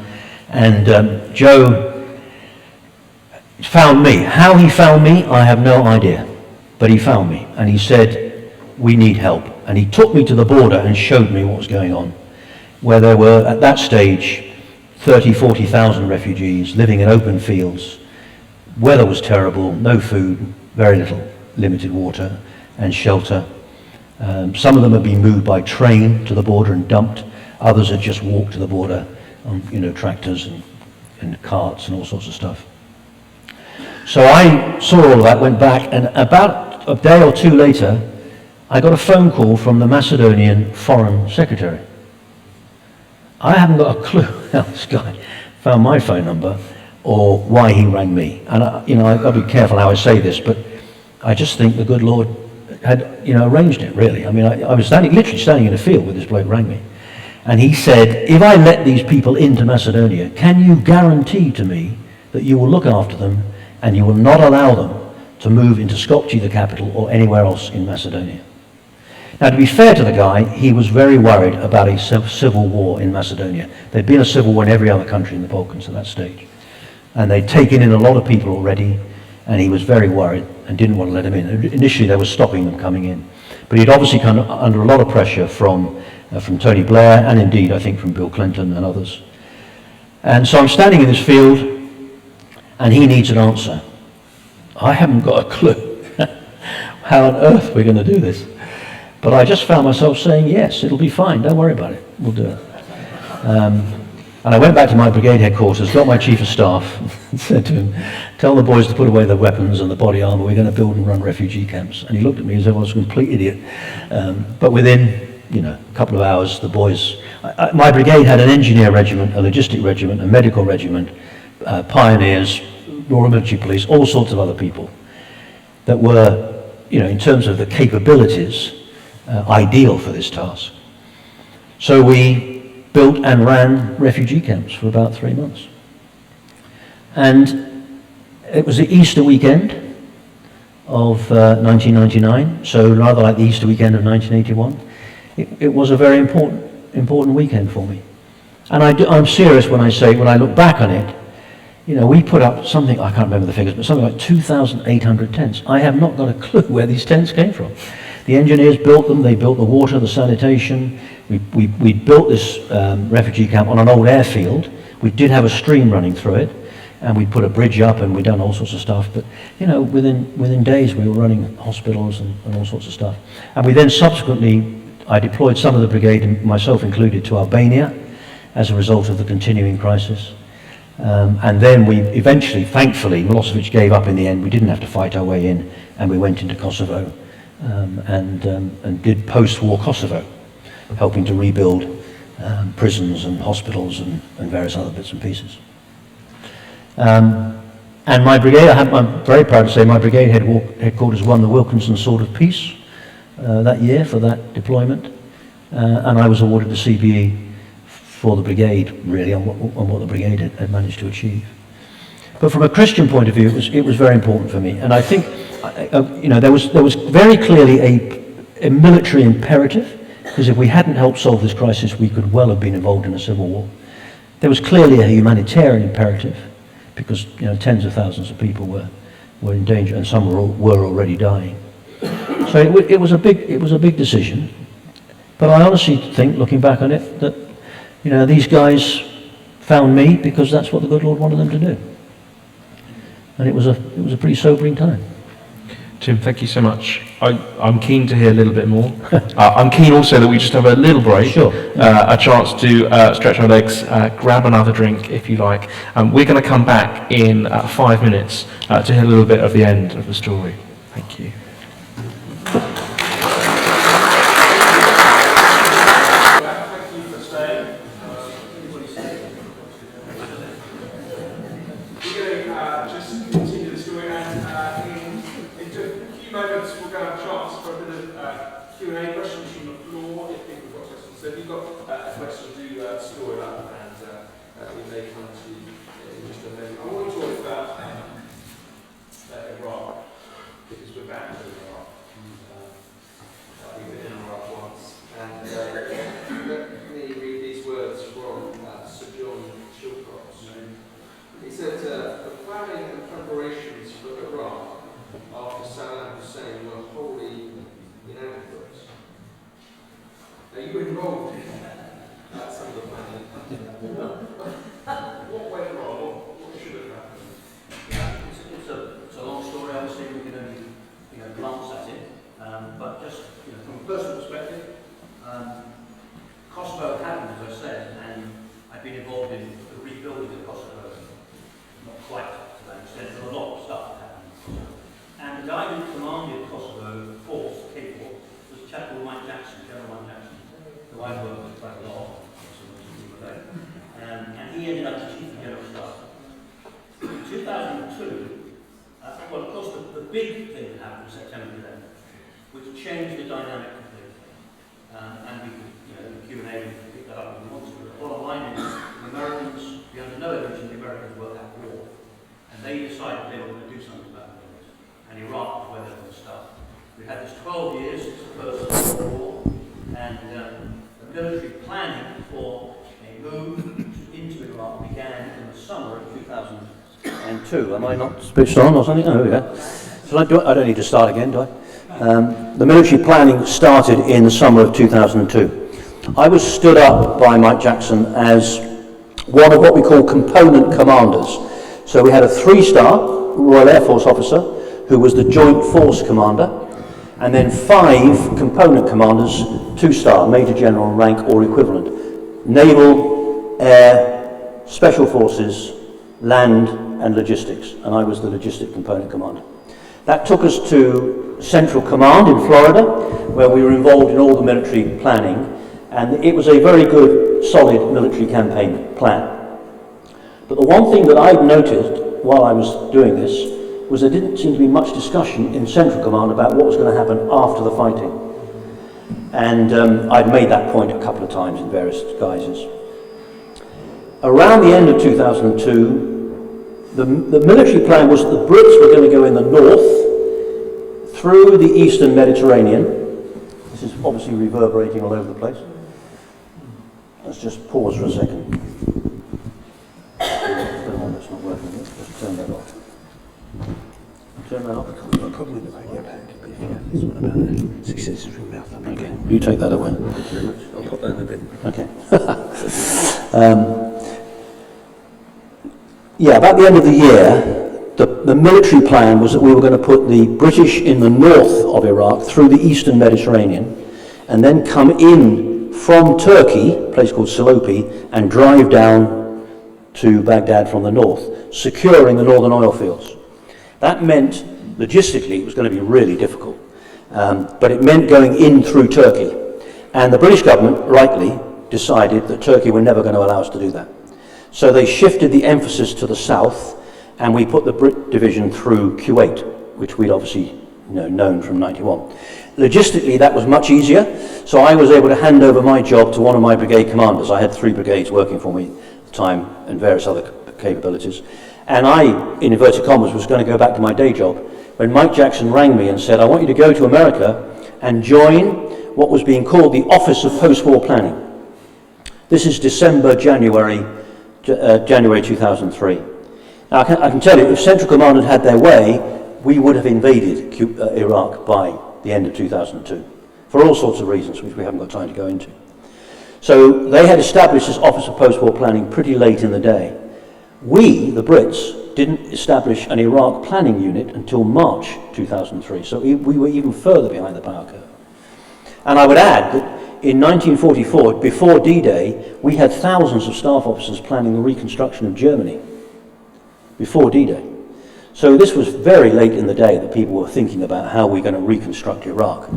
and Joe found me. How he found me, I have no idea. But he found me, and he said, we need help. And he took me to the border and showed me what was going on, where there were, at that stage, 30, 40,000 refugees living in open fields. Weather was terrible, no food, very little, limited water and shelter. Some of them had been moved by train to the border and dumped. Others had just walked to the border on, tractors and carts and all sorts of stuff. So I saw all of that, went back, and about a day or two later, I got a phone call from the Macedonian Foreign Secretary. I haven't got a clue how this guy found my phone number or why he rang me. And I've got to be careful how I say this, but I just think the good Lord had, arranged it, really. I mean, I was literally standing in a field when this bloke rang me. And he said, if I let these people into Macedonia, can you guarantee to me that you will look after them and you will not allow them to move into Skopje, the capital, or anywhere else in Macedonia? Now, to be fair to the guy, he was very worried about a civil war in Macedonia. There'd been a civil war in every other country in the Balkans at that stage. And they'd taken in a lot of people already, and he was very worried and didn't want to let them in. Initially, they were stopping them coming in. But he'd obviously come under a lot of pressure from Tony Blair, and indeed, I think, from Bill Clinton and others. And so I'm standing in this field, and he needs an answer. I haven't got a clue how on earth we're going to do this. But I just found myself saying, yes, it'll be fine, don't worry about it, we'll do it. And I went back to my brigade headquarters, got my chief of staff, and said to him, tell the boys to put away their weapons and the body armor, we're going to build and run refugee camps. And he looked at me as if I was a complete idiot. But within, a couple of hours, the boys, my brigade had an engineer regiment, a logistic regiment, a medical regiment, pioneers, Royal Military Police, all sorts of other people that were, in terms of the capabilities, ideal for this task. So we built and ran refugee camps for about 3 months. And it was the Easter weekend of 1999, so rather like the Easter weekend of 1981. It was a very important weekend for me. And I'm serious when I say, when I look back on it, we put up something, I can't remember the figures, but something like 2,800 tents. I have not got a clue where these tents came from. The engineers built them, they built the water, the sanitation. We built this refugee camp on an old airfield. We did have a stream running through it, and we put a bridge up, and we'd done all sorts of stuff. But, within days we were running hospitals and all sorts of stuff. And we then subsequently, I deployed some of the brigade, myself included, to Albania as a result of the continuing crisis. And then we eventually, thankfully, Milosevic gave up in the end. We didn't have to fight our way in, and we went into Kosovo and did post-war Kosovo, helping to rebuild prisons and hospitals and various other bits and pieces. And my brigade, I'm very proud to say, my brigade headquarters won the Wilkinson Sword of Peace that year for that deployment, and I was awarded the CBE for the brigade, really, on what the brigade had managed to achieve. But from a Christian point of view, it was very important for me. And I think, there was very clearly a military imperative, because if we hadn't helped solve this crisis, we could well have been involved in a civil war. There was clearly a humanitarian imperative, because tens of thousands of people were in danger, and some were already dying. So it was a big decision. But I honestly think, looking back on it, that these guys found me because that's what the good Lord wanted them to do. And it was a pretty sobering time. Tim, thank you so much. I'm keen to hear a little bit more. I'm keen also that we just have a little break, Sure. a chance to stretch our legs, grab another drink if you like. We're going to come back in 5 minutes to hear a little bit of the end of the story. Thank you. Am I not switched on or something? Oh, yeah. I don't need to start again, do I? The military planning started in the summer of 2002. I was stood up by Mike Jackson as one of what we call component commanders. So we had a 3-star Royal Air Force officer who was the Joint Force Commander, and then 5 component commanders, 2-star, Major General rank or equivalent. Naval, Air, Special Forces, Land, and Logistics, and I was the Logistic Component Commander. That took us to Central Command in Florida, where we were involved in all the military planning, and it was a very good, solid military campaign plan. But the one thing that I'd noticed while I was doing this was there didn't seem to be much discussion in Central Command about what was going to happen after the fighting. And I'd made that point a couple of times in various guises. Around the end of 2002, the military plan was that the Brits were going to go in the north through the eastern Mediterranean. This is obviously reverberating all over the place. Let's just pause for a second. That's not working. Just turn that off. Turn that off. Probably the radio pack. This one about it. Success from mouth. Okay, you take that away. I'll put that in the bin. Okay. Yeah, about the end of the year, the military plan was that we were going to put the British in the north of Iraq through the eastern Mediterranean and then come in from Turkey, a place called Silopi, and drive down to Baghdad from the north, securing the northern oil fields. That meant, logistically, it was going to be really difficult, but it meant going in through Turkey. And the British government, rightly, decided that Turkey were never going to allow us to do that. So they shifted the emphasis to the south, and we put the Brit division through Kuwait, which we'd obviously known from 91. Logistically, that was much easier, so I was able to hand over my job to one of my brigade commanders. I had 3 brigades working for me at the time, and various other capabilities. And I, in inverted commas, was going to go back to my day job when Mike Jackson rang me and said, I want you to go to America and join what was being called the Office of Post-War Planning. This is January 2003. Now, I can tell you, if Central Command had had their way, we would have invaded Iraq by the end of 2002, for all sorts of reasons, which we haven't got time to go into. So they had established this Office of Post-War Planning pretty late in the day. We, the Brits, didn't establish an Iraq planning unit until March 2003, so we were even further behind the power curve. And I would add that in 1944, before D-Day, we had thousands of staff officers planning the reconstruction of Germany, before D-Day. So this was very late in the day that people were thinking about how we're going to reconstruct Iraq.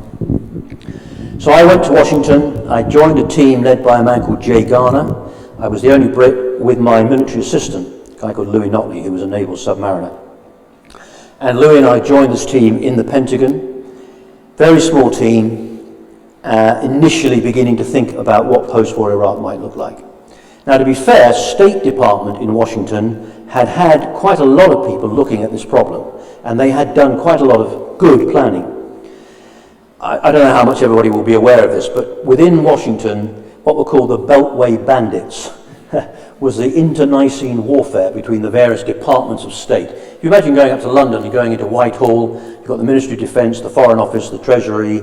So I went to Washington. I joined a team led by a man called Jay Garner. I was the only Brit with my military assistant, a guy called Louis Notley, who was a naval submariner. And Louis and I joined this team in the Pentagon. Very small team, initially beginning to think about what post-war Iraq might look like. Now, to be fair, State Department in Washington had quite a lot of people looking at this problem, and they had done quite a lot of good planning. I don't know how much everybody will be aware of this, but within Washington, what were called the Beltway Bandits was the internecine warfare between the various departments of state. If you imagine going up to London, you're going into Whitehall, you've got the Ministry of Defence, the Foreign Office, the Treasury,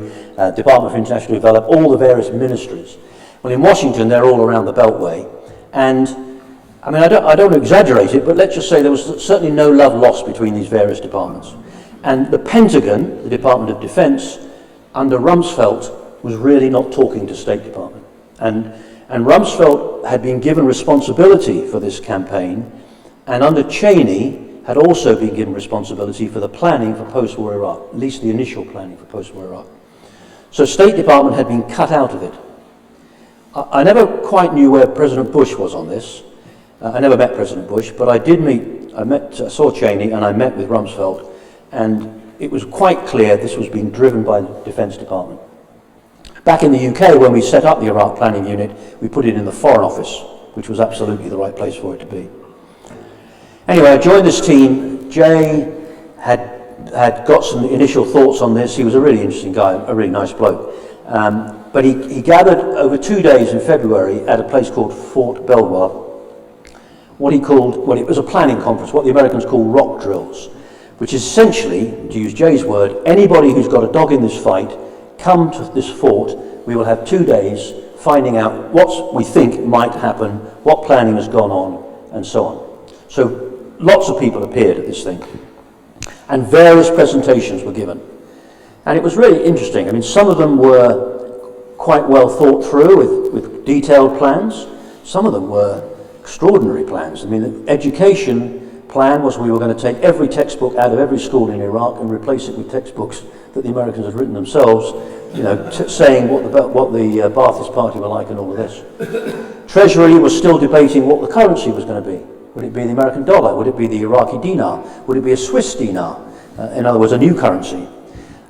Department for International Development, all the various ministries. Well, in Washington, they're all around the Beltway. And, I mean, I don't want to exaggerate it, but let's just say there was certainly no love lost between these various departments. And the Pentagon, the Department of Defence, under Rumsfeld, was really not talking to State Department. And Rumsfeld had been given responsibility for this campaign, and under Cheney had also been given responsibility for the planning for post-war Iraq, at least the initial planning for post-war Iraq. So State Department had been cut out of it. I never quite knew where President Bush was on this. I never met President Bush, but I saw Cheney and I met with Rumsfeld, and it was quite clear this was being driven by the Defence Department. Back in the UK, when we set up the Iraq Planning Unit, we put it in the Foreign Office, which was absolutely the right place for it to be. Anyway, I joined this team. Jay had got some initial thoughts on this. He was a really interesting guy, a really nice bloke. But he gathered over 2 days in February at a place called Fort Belvoir, it was a planning conference, what the Americans call rock drills, which is essentially, to use Jay's word, anybody who's got a dog in this fight, come to this fort. We will have 2 days finding out what we think might happen, what planning has gone on, and so on. So lots of people appeared at this thing, and various presentations were given. And it was really interesting. I mean, some of them were quite well thought through with detailed plans. Some of them were extraordinary plans. I mean, the education plan was we were going to take every textbook out of every school in Iraq and replace it with textbooks that the Americans had written themselves, you know, saying what the Ba'athist Party were like and all of this. Treasury was still debating what the currency was going to be. Would it be the American dollar? Would it be the Iraqi dinar? Would it be a Swiss dinar? In other words, a new currency.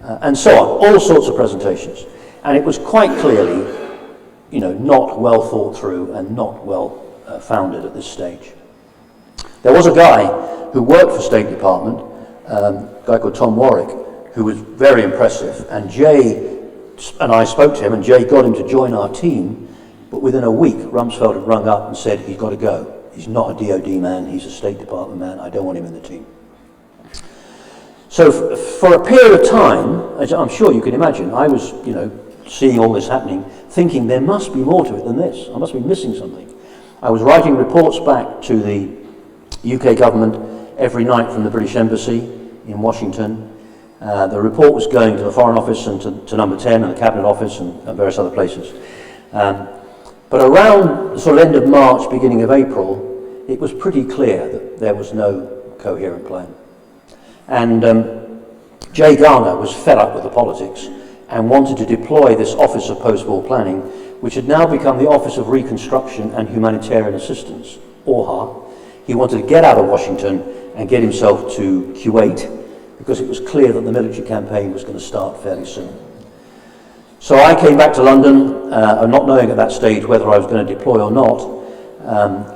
And so on. All sorts of presentations. And it was quite clearly, you know, not well thought through and not well founded at this stage. There was a guy who worked for State Department, a guy called Tom Warwick, who was very impressive. And Jay and I spoke to him, and Jay got him to join our team. But within a week, Rumsfeld had rung up and said, he's got to go. He's not a DOD man, he's a State Department man. I don't want him in the team. So for a period of time, as I'm sure you can imagine, I was, you know, seeing all this happening, thinking there must be more to it than this. I must be missing something. I was writing reports back to the UK government every night from the British Embassy in Washington. The report was going to the Foreign Office and to Number 10 and the Cabinet Office and various other places. But around the sort of end of March, beginning of April, it was pretty clear that there was no coherent plan. And Jay Garner was fed up with the politics and wanted to deploy this Office of Post-War Planning, which had now become the Office of Reconstruction and Humanitarian Assistance, ORHA. He wanted to get out of Washington and get himself to Kuwait, because it was clear that the military campaign was going to start fairly soon. So I came back to London, not knowing at that stage whether I was going to deploy or not,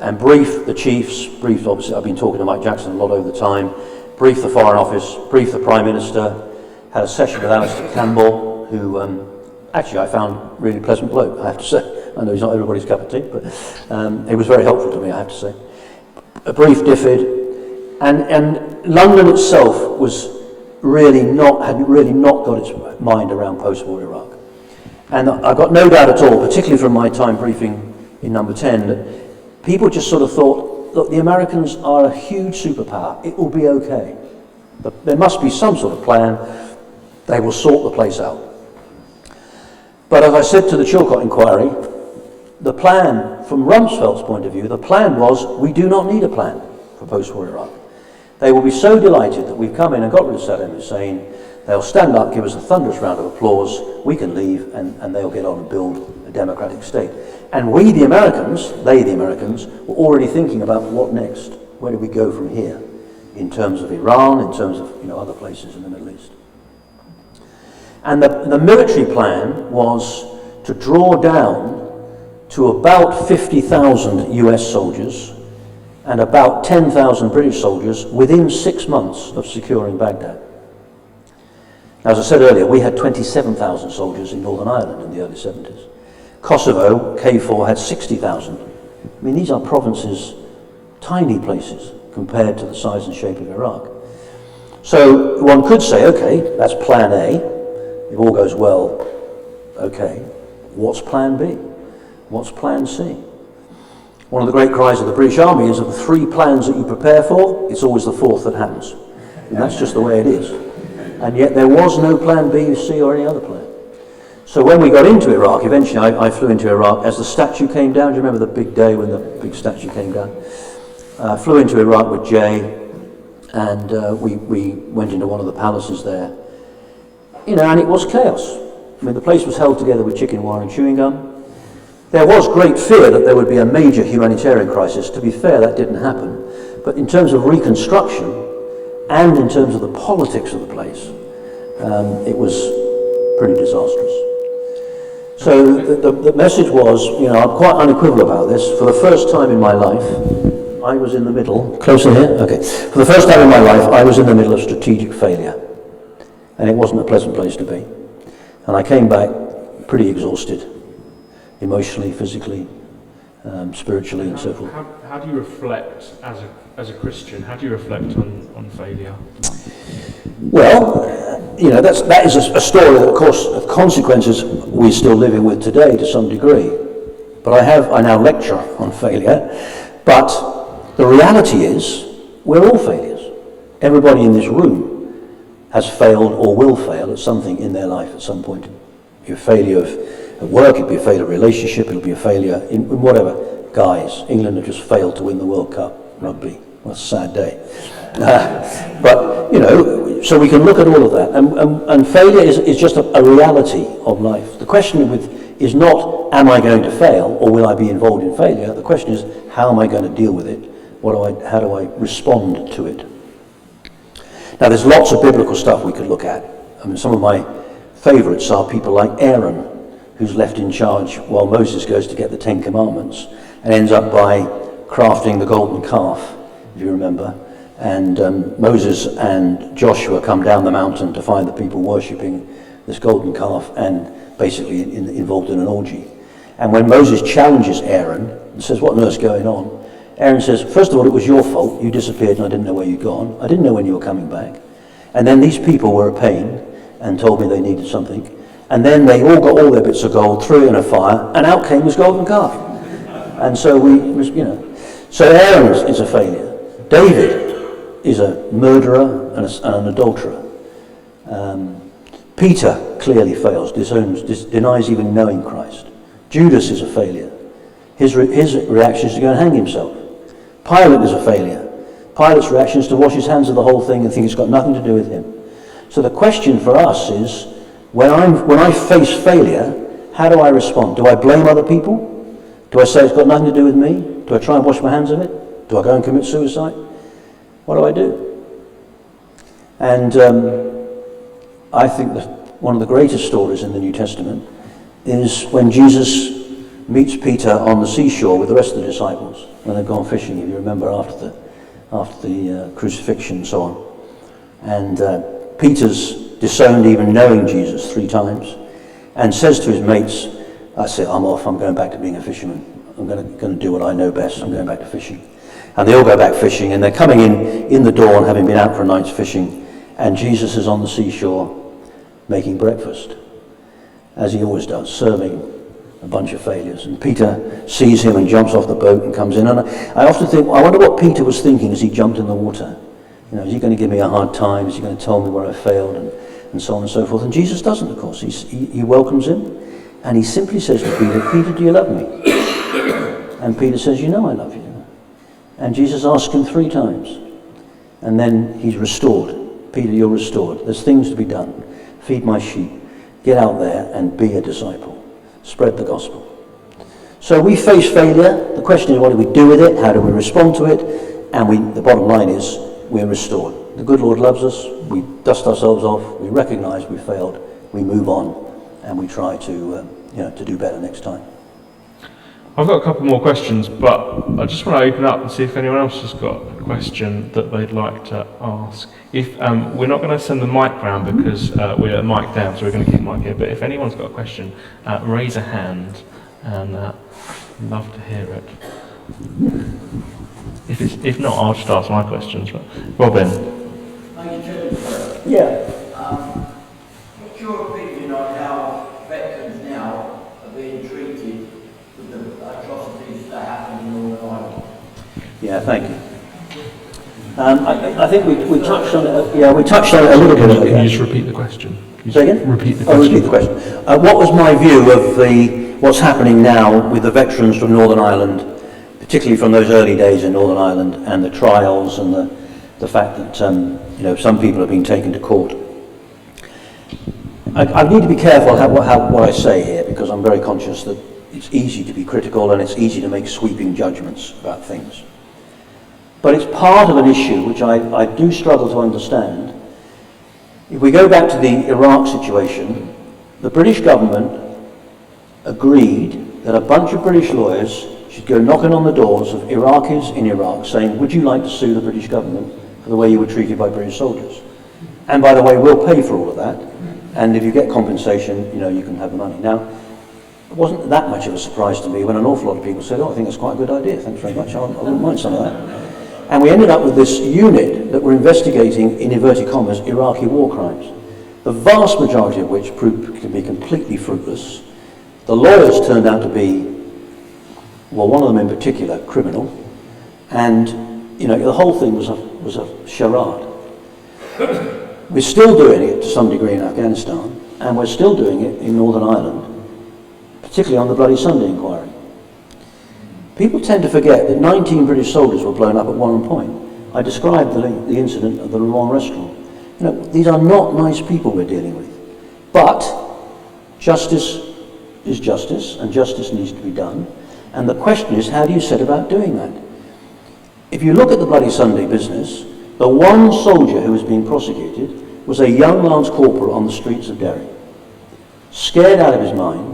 and briefed the chiefs, obviously I've been talking to Mike Jackson a lot over the time, briefed the Foreign Office, briefed the Prime Minister, had a session with Alistair Campbell, who actually I found really pleasant bloke, I have to say. I know he's not everybody's cup of tea, but he was very helpful to me, I have to say. A brief DFID, and London itself was had really not got its mind around post-war Iraq. And I've got no doubt at all, particularly from my time briefing in Number 10, that people just sort of thought, look, the Americans are a huge superpower. It will be okay. But there must be some sort of plan. They will sort the place out. But as I said to the Chilcot inquiry, the plan, from Rumsfeld's point of view, the plan was, we do not need a plan for post-war Iraq. They will be so delighted that we've come in and got rid of Saddam Hussein. They'll stand up, give us a thunderous round of applause, we can leave, and they'll get on and build a democratic state. And we, the Americans, were already thinking about what next. Where do we go from here? In terms of Iran, in terms of other places in the Middle East. And the military plan was to draw down to about 50,000 US soldiers and about 10,000 British soldiers within 6 months of securing Baghdad. Now, as I said earlier, we had 27,000 soldiers in Northern Ireland in the early 70s. Kosovo, KFOR, had 60,000. I mean, these are provinces, tiny places, compared to the size and shape of Iraq. So one could say, okay, that's plan A. If all goes well, okay, what's plan B? What's plan C? One of the great cries of the British Army is, of the 3 plans that you prepare for, it's always the 4th that happens. And that's just the way it is. And yet there was no plan B, C, or any other plan. So when we got into Iraq, eventually I flew into Iraq as the statue came down. Do you remember the big day when the big statue came down? Flew into Iraq with Jay, and we went into one of the palaces there. And it was chaos. I mean, the place was held together with chicken wire and chewing gum. There was great fear that there would be a major humanitarian crisis. To be fair, that didn't happen. But in terms of reconstruction, and in terms of the politics of the place, it was pretty disastrous. So the message was, I'm quite unequivocal about this. For the first time in my life, I was in the middle. Closer here? Okay. For the first time in my life, I was in the middle of strategic failure. And it wasn't a pleasant place to be. And I came back pretty exhausted, emotionally, physically, spiritually, and so forth. How do you reflect as a Christian? How do you reflect on failure? Well, that is a story that, of course, of consequences we're still living with today to some degree. But I now lecture on failure. But the reality is, we're all failures. Everybody in this room has failed or will fail at something in their life at some point. It'll be a failure at work, it'll be a failure of relationship, it'll be a failure in whatever. Guys, England have just failed to win the World Cup rugby. What a sad day. But, so we can look at all of that. And failure is just a reality of life. The question is not, am I going to fail or will I be involved in failure? The question is, how am I going to deal with it? How do I respond to it? Now, there's lots of biblical stuff we could look at. I mean, some of my favorites are people like Aaron, who's left in charge while Moses goes to get the 10 Commandments and ends up by crafting the golden calf, if you remember. And Moses and Joshua come down the mountain to find the people worshipping this golden calf and basically involved in an orgy. And when Moses challenges Aaron and says, what on earth's going on? Aaron says, first of all, it was your fault. You disappeared and I didn't know where you'd gone. I didn't know when you were coming back. And then these people were a pain and told me they needed something. And then they all got all their bits of gold, threw it in a fire, and out came this golden calf. And so so Aaron is a failure. David is a murderer and an adulterer. Peter clearly fails, denies even knowing Christ. Judas is a failure. His reaction is to go and hang himself. Pilate is a failure. Pilate's reaction is to wash his hands of the whole thing and think it's got nothing to do with him. So the question for us is, when I face failure, how do I respond? Do I blame other people? Do I say it's got nothing to do with me? Do I try and wash my hands of it? Do I go and commit suicide? What do I do? And I think that one of the greatest stories in the New Testament is when Jesus meets Peter on the seashore with the rest of the disciples when they've gone fishing, if you remember, after the crucifixion and so on. And Peter's disowned even knowing Jesus 3 times and says to his mates, that's it, I'm off, I'm going back to being a fisherman. I'm going to do what I know best, I'm going back to fishing. And they all go back fishing, and they're coming in the dawn, having been out for a night's fishing, and Jesus is on the seashore making breakfast, as he always does, serving a bunch of failures. And Peter sees him and jumps off the boat and comes in. And I often think, I wonder what Peter was thinking as he jumped in the water. You know, is he going to give me a hard time? Is he going to tell me where I failed? And so on and so forth. And Jesus doesn't, of course. He welcomes him, and he simply says to Peter, Peter, do you love me? And Peter says, you know I love you. And Jesus asks him 3 times. And then he's restored. Peter, you're restored. There's things to be done. Feed my sheep. Get out there and be a disciple. Spread the gospel. So we face failure. The question is, what do we do with it? How do we respond to it? And the bottom line is, we're restored. The good Lord loves us. We dust ourselves off. We recognize we failed. We move on, and we try to do better next time. I've got a couple more questions, but I just want to open up and see if anyone else has got a question that they'd like to ask. If we're not going to send the mic round because we're mic down, so we're going to keep the mic here. But if anyone's got a question, raise a hand, and love to hear it. If not, I'll just ask my questions. Robin. Yeah. What's your opinion on how veterans now are being treated with the atrocities that happen in Northern Ireland? Yeah, thank you. I think we touched on it. Yeah, we touched on it a little bit earlier. Can you just repeat the question? Say again? Repeat the question. Oh, repeat the question. What was my view of what's happening now with the veterans from Northern Ireland, particularly from those early days in Northern Ireland, and the trials and the fact that some people have been taken to court? I need to be careful what I say here, because I'm very conscious that it's easy to be critical and it's easy to make sweeping judgments about things. But it's part of an issue which I do struggle to understand. If we go back to the Iraq situation, the British government agreed that a bunch of British lawyers should go knocking on the doors of Iraqis in Iraq saying, would you like to sue the British government for the way you were treated by British soldiers? And by the way, we'll pay for all of that. And if you get compensation, you can have the money. Now, it wasn't that much of a surprise to me when an awful lot of people said, I think that's quite a good idea. Thanks very much. I wouldn't mind some of that. And we ended up with this unit that were investigating, in inverted commas, Iraqi war crimes, the vast majority of which proved to be completely fruitless. The lawyers turned out to be, well, one of them in particular, criminal, and the whole thing was a charade. We're still doing it to some degree in Afghanistan, and we're still doing it in Northern Ireland, particularly on the Bloody Sunday inquiry. People tend to forget that 19 British soldiers were blown up at one point. I described the incident at the Le Mans restaurant. These are not nice people we're dealing with. But justice is justice, and justice needs to be done. And the question is, how do you set about doing that? If you look at the Bloody Sunday business, the one soldier who was being prosecuted was a young Lance Corporal on the streets of Derry, scared out of his mind,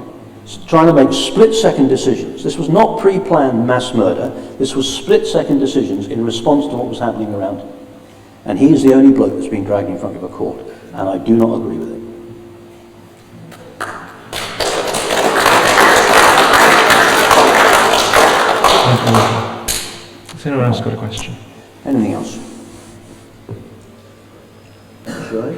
trying to make split-second decisions. This was not pre-planned mass murder. This was split-second decisions in response to what was happening around him. And he is the only bloke that's been dragged in front of a court, and I do not agree with it. Has anyone else got a question? Anything else? Sure.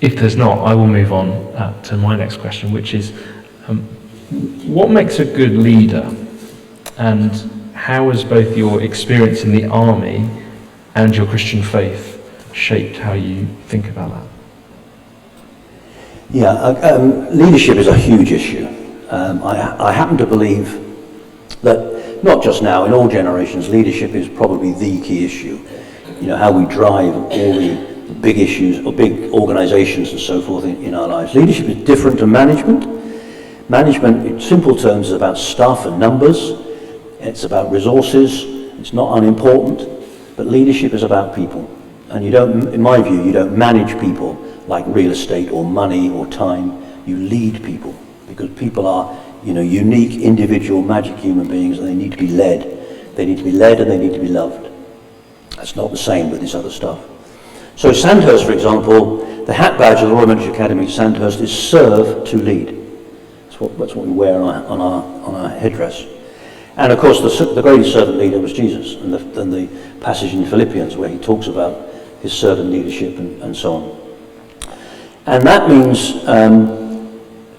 If there's not, I will move on to my next question, which is, what makes a good leader, and how has both your experience in the army and your Christian faith shaped how you think about that? Yeah, leadership is a huge issue. I happen to believe that, not just now, in all generations, leadership is probably the key issue. How we drive all the big issues or big organizations and so forth in our lives. Leadership is different to management. Management, in simple terms, is about stuff and numbers. It's about resources. It's not unimportant. But leadership is about people. And you don't, in my view, you don't manage people like real estate or money or time. You lead people, because people are, unique, individual, magic human beings, and they need to be led. They need to be led and they need to be loved. That's not the same with this other stuff. So Sandhurst, for example, the hat badge of the Royal Military Academy, Sandhurst, is serve to lead. That's what we wear on our headdress. And of course, the greatest servant leader was Jesus, and the passage in Philippians where he talks about his servant leadership and so on. And that means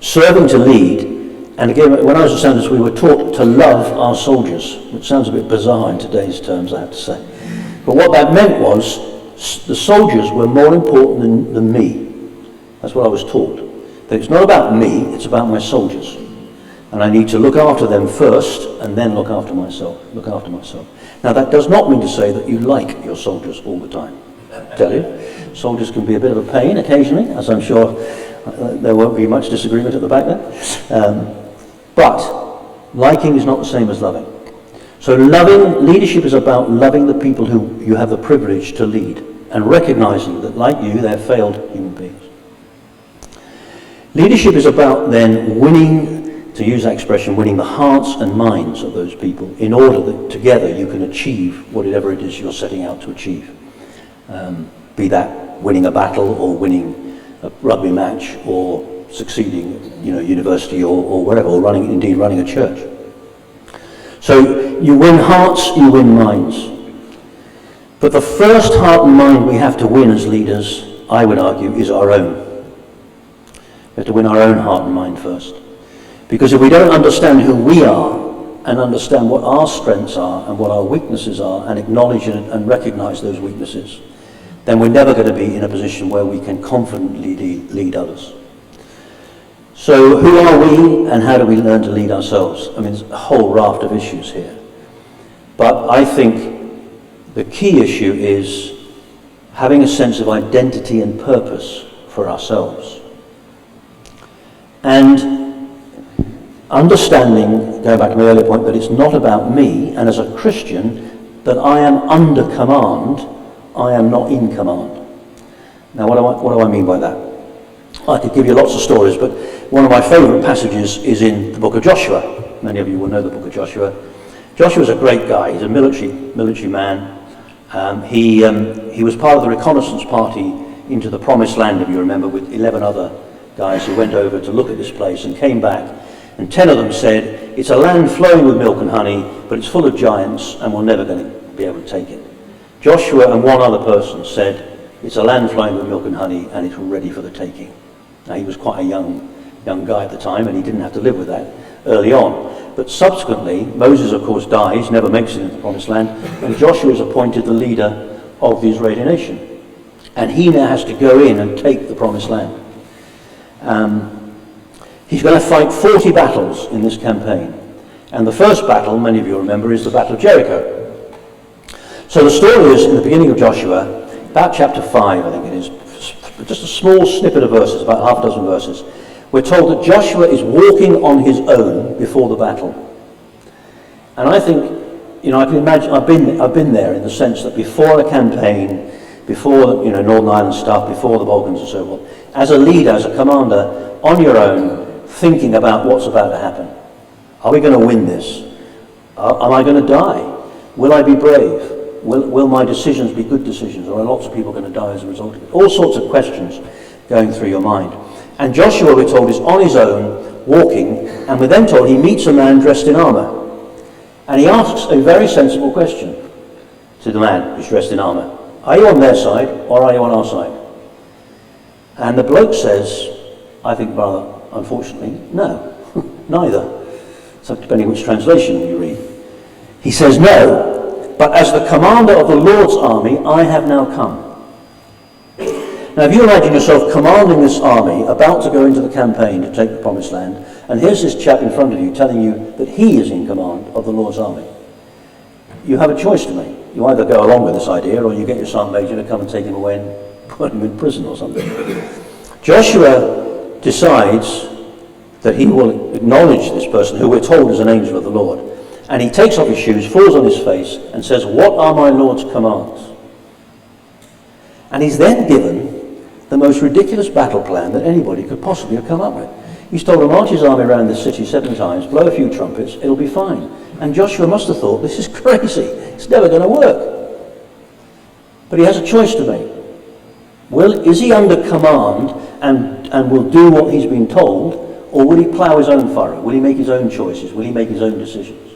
serving to lead. And again, when I was at Sandhurst, we were taught to love our soldiers, which sounds a bit bizarre in today's terms, I have to say. But what that meant was the soldiers were more important than me. That's what I was taught. That it's not about me, it's about my soldiers. And I need to look after them first and then look after myself. Now that does not mean to say that you like your soldiers all the time. I tell you, soldiers can be a bit of a pain occasionally, as I'm sure there won't be much disagreement at the back there. But liking is not the same as loving. So leadership is about loving the people who you have the privilege to lead and recognizing that, like you, they're failed human beings. Leadership is about then winning, to use that expression, winning the hearts and minds of those people in order that together you can achieve whatever it is you're setting out to achieve. Be that winning a battle or winning a rugby match or succeeding, university or wherever, or running a church. So you win hearts, you win minds. But the first heart and mind we have to win as leaders, I would argue, is our own. We have to win our own heart and mind first. Because if we don't understand who we are and understand what our strengths are and what our weaknesses are and acknowledge and recognize those weaknesses, then we're never going to be in a position where we can confidently lead others. So who are we and how do we learn to lead ourselves? I mean, there's a whole raft of issues here. But I think the key issue is having a sense of identity and purpose for ourselves. And understanding, going back to my earlier point, that it's not about me, and as a Christian, that I am under command, I am not in command. Now, what do I mean by that? I could give you lots of stories, but one of my favourite passages is in the book of Joshua. Many of you will know the book of Joshua. Joshua's a great guy. He's a military man. He was part of the reconnaissance party into the promised land, if you remember, with 11 other guys who went over to look at this place and came back. And 10 of them said, it's a land flowing with milk and honey, but it's full of giants and we're never going to be able to take it. Joshua and one other person said, it's a land flowing with milk and honey and it's ready for the taking. Now, he was quite a young guy at the time, and he didn't have to live with that early on. But subsequently, Moses, of course, dies, never makes it into the promised land, and Joshua is appointed the leader of the Israeli nation. And he now has to go in and take the promised land. He's going to fight 40 battles in this campaign. And the first battle, many of you remember, is the Battle of Jericho. So the story is, in the beginning of Joshua, about chapter 5, I think it is, just a small snippet of verses, about half a dozen verses, we're told that Joshua is walking on his own before the battle. And I think, I can imagine, I've been there in the sense that before a campaign, before, Northern Ireland stuff, before the Balkans and so forth, as a leader, as a commander, on your own, thinking about what's about to happen. Are we going to win this? Am I going to die? Will I be brave? Will my decisions be good decisions, or are lots of people going to die as a result of it? All sorts of questions going through your mind. And Joshua, we're told, is on his own, walking, and we're then told he meets a man dressed in armour. And he asks a very sensible question to the man who's dressed in armour. Are you on their side, or are you on our side? And the bloke says, I think rather unfortunately, no, neither. So depending which translation you read. He says, no, but as the commander of the Lord's army, I have now come. Now, if you imagine yourself commanding this army, about to go into the campaign to take the promised land, and here's this chap in front of you telling you that he is in command of the Lord's army, you have a choice to make. You either go along with this idea, or you get your sergeant major to come and take him away and put him in prison or something. Joshua decides that he will acknowledge this person, who we're told is an angel of the Lord, and he takes off his shoes, falls on his face, and says, what are my Lord's commands? And he's then given the most ridiculous battle plan that anybody could possibly have come up with. He's told to march his army around the city 7 times, blow a few trumpets, it'll be fine. And Joshua must have thought, this is crazy, it's never going to work. But he has a choice to make. Is he under command and will do what he's been told, or will he plough his own furrow? Will he make his own choices? Will he make his own decisions?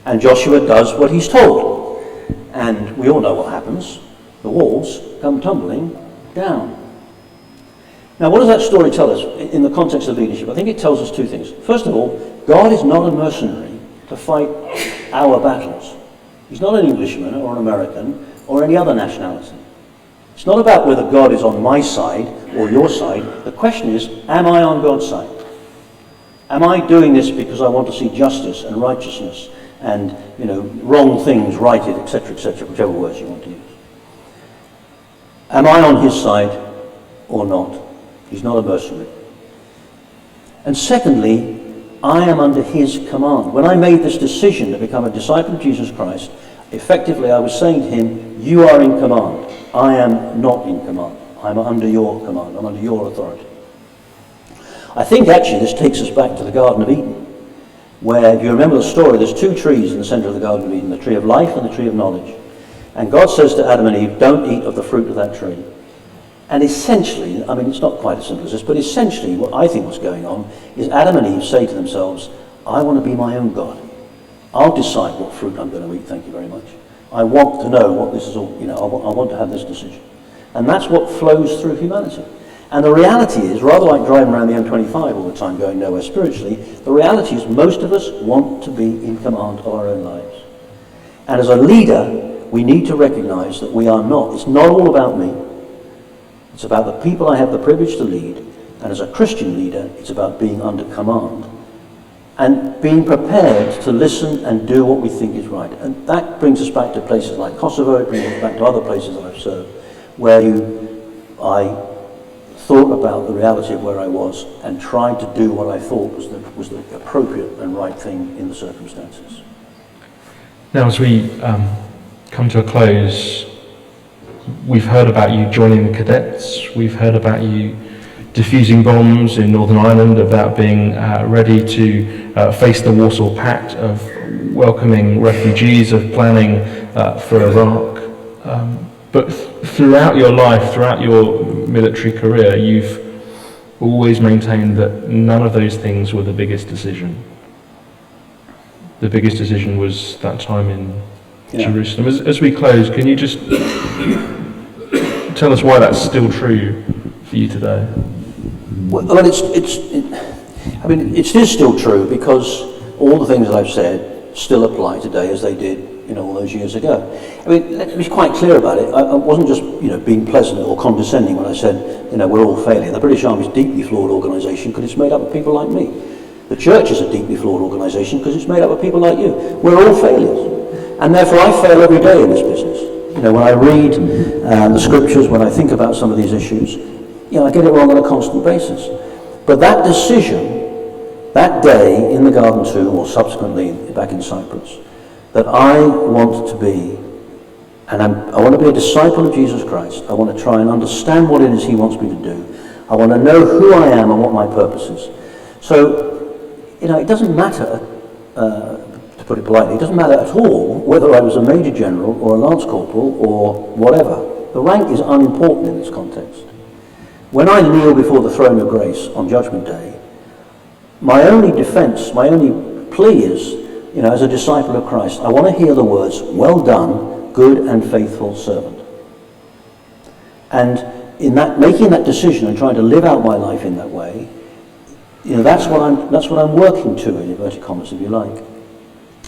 And Joshua does what he's told. And we all know what happens. The walls come tumbling down. Now, what does that story tell us in the context of leadership? I think it tells us two things. First of all, God is not a mercenary to fight our battles. He's not an Englishman or an American or any other nationality. It's not about whether God is on my side or your side. The question is, am I on God's side? Am I doing this because I want to see justice and righteousness and, wrong things righted, etc., whichever words you want to use? Am I on his side or not? He's not a mercenary. And secondly, I am under his command. When I made this decision to become a disciple of Jesus Christ, effectively I was saying to him, you are in command. I am not in command. I'm under your command. I'm under your authority. I think actually this takes us back to the Garden of Eden, where, if you remember the story, there's two trees in the center of the Garden of Eden, the tree of life and the tree of knowledge. And God says to Adam and Eve, don't eat of the fruit of that tree. And essentially, I mean, it's not quite as simple as this, but essentially what I think was going on is Adam and Eve say to themselves, I want to be my own God. I'll decide what fruit I'm going to eat, thank you very much. I want to know what this is all, I want to have this decision. And that's what flows through humanity. And the reality is, rather like driving around the M25 all the time going nowhere spiritually, the reality is most of us want to be in command of our own lives. And as a leader, we need to recognize that we are not. It's not all about me. It's about the people I have the privilege to lead, and as a Christian leader, it's about being under command and being prepared to listen and do what we think is right. And that brings us back to places like Kosovo, it brings us back to other places that I've served, where I thought about the reality of where I was and tried to do what I thought was the appropriate and right thing in the circumstances. Now, as we come to a close, we've heard about you joining the cadets, we've heard about you defusing bombs in Northern Ireland, about being ready to face the Warsaw Pact, of welcoming refugees, of planning for Iraq. But throughout your life, throughout your military career, you've always maintained that none of those things were the biggest decision. The biggest decision was that time in Jerusalem. As we close, can you just tell us why that's still true for you today? Well, it is still true because all the things that I've said still apply today as they did, all those years ago. I mean, let's be quite clear about it. I wasn't just, being pleasant or condescending when I said, we're all failing. The British Army is a deeply flawed organisation because it's made up of people like me. The church is a deeply flawed organisation because it's made up of people like you. We're all failures. And therefore I fail every day in this business. When I read the scriptures, when I think about some of these issues, I get it wrong on a constant basis. But that decision, that day in the Garden Tomb, or subsequently back in Cyprus, that I want to be, and I want to be a disciple of Jesus Christ. I want to try and understand what it is he wants me to do. I want to know who I am and what my purpose is. So, it doesn't matter, to put it politely, it doesn't matter at all whether I was a Major General or a Lance Corporal or whatever. The rank is unimportant in this context. When I kneel before the throne of grace on Judgment Day, my only defense, my only plea is, as a disciple of Christ, I want to hear the words, well done, good and faithful servant. And in that, making that decision and trying to live out my life in that way, that's what I'm working to, in inverted commas, if you like.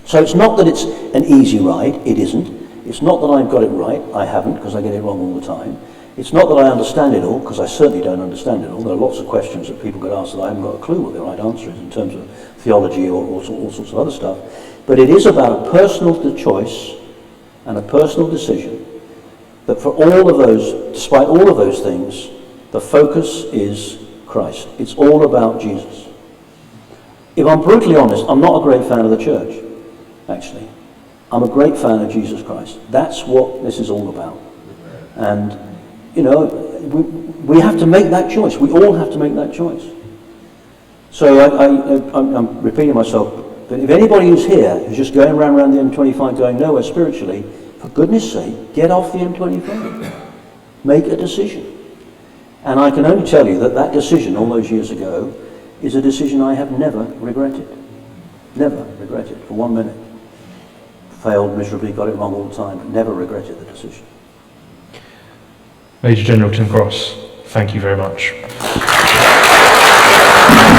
So it's not that it's an easy ride, it isn't. It's not that I've got it right, I haven't, because I get it wrong all the time. It's not that I understand it all, because I certainly don't understand it all. There are lots of questions that people get asked that I haven't got a clue what the right answer is in terms of theology or all sorts of other stuff. But it is about a personal choice and a personal decision that for all of those, despite all of those things, the focus is Christ. It's all about Jesus. If I'm brutally honest, I'm not a great fan of the church, actually. I'm a great fan of Jesus Christ. That's what this is all about. And we have to make that choice. We all have to make that choice. So I'm repeating myself, but if anybody who's here who's just going around the M25 going nowhere spiritually, for goodness sake, get off the M25. Make a decision. And I can only tell you that decision all those years ago is a decision I have never regretted. Never regretted for 1 minute. Failed miserably, got it wrong all the time, but never regretted the decision. Major General Tim Cross, thank you very much. Thank you.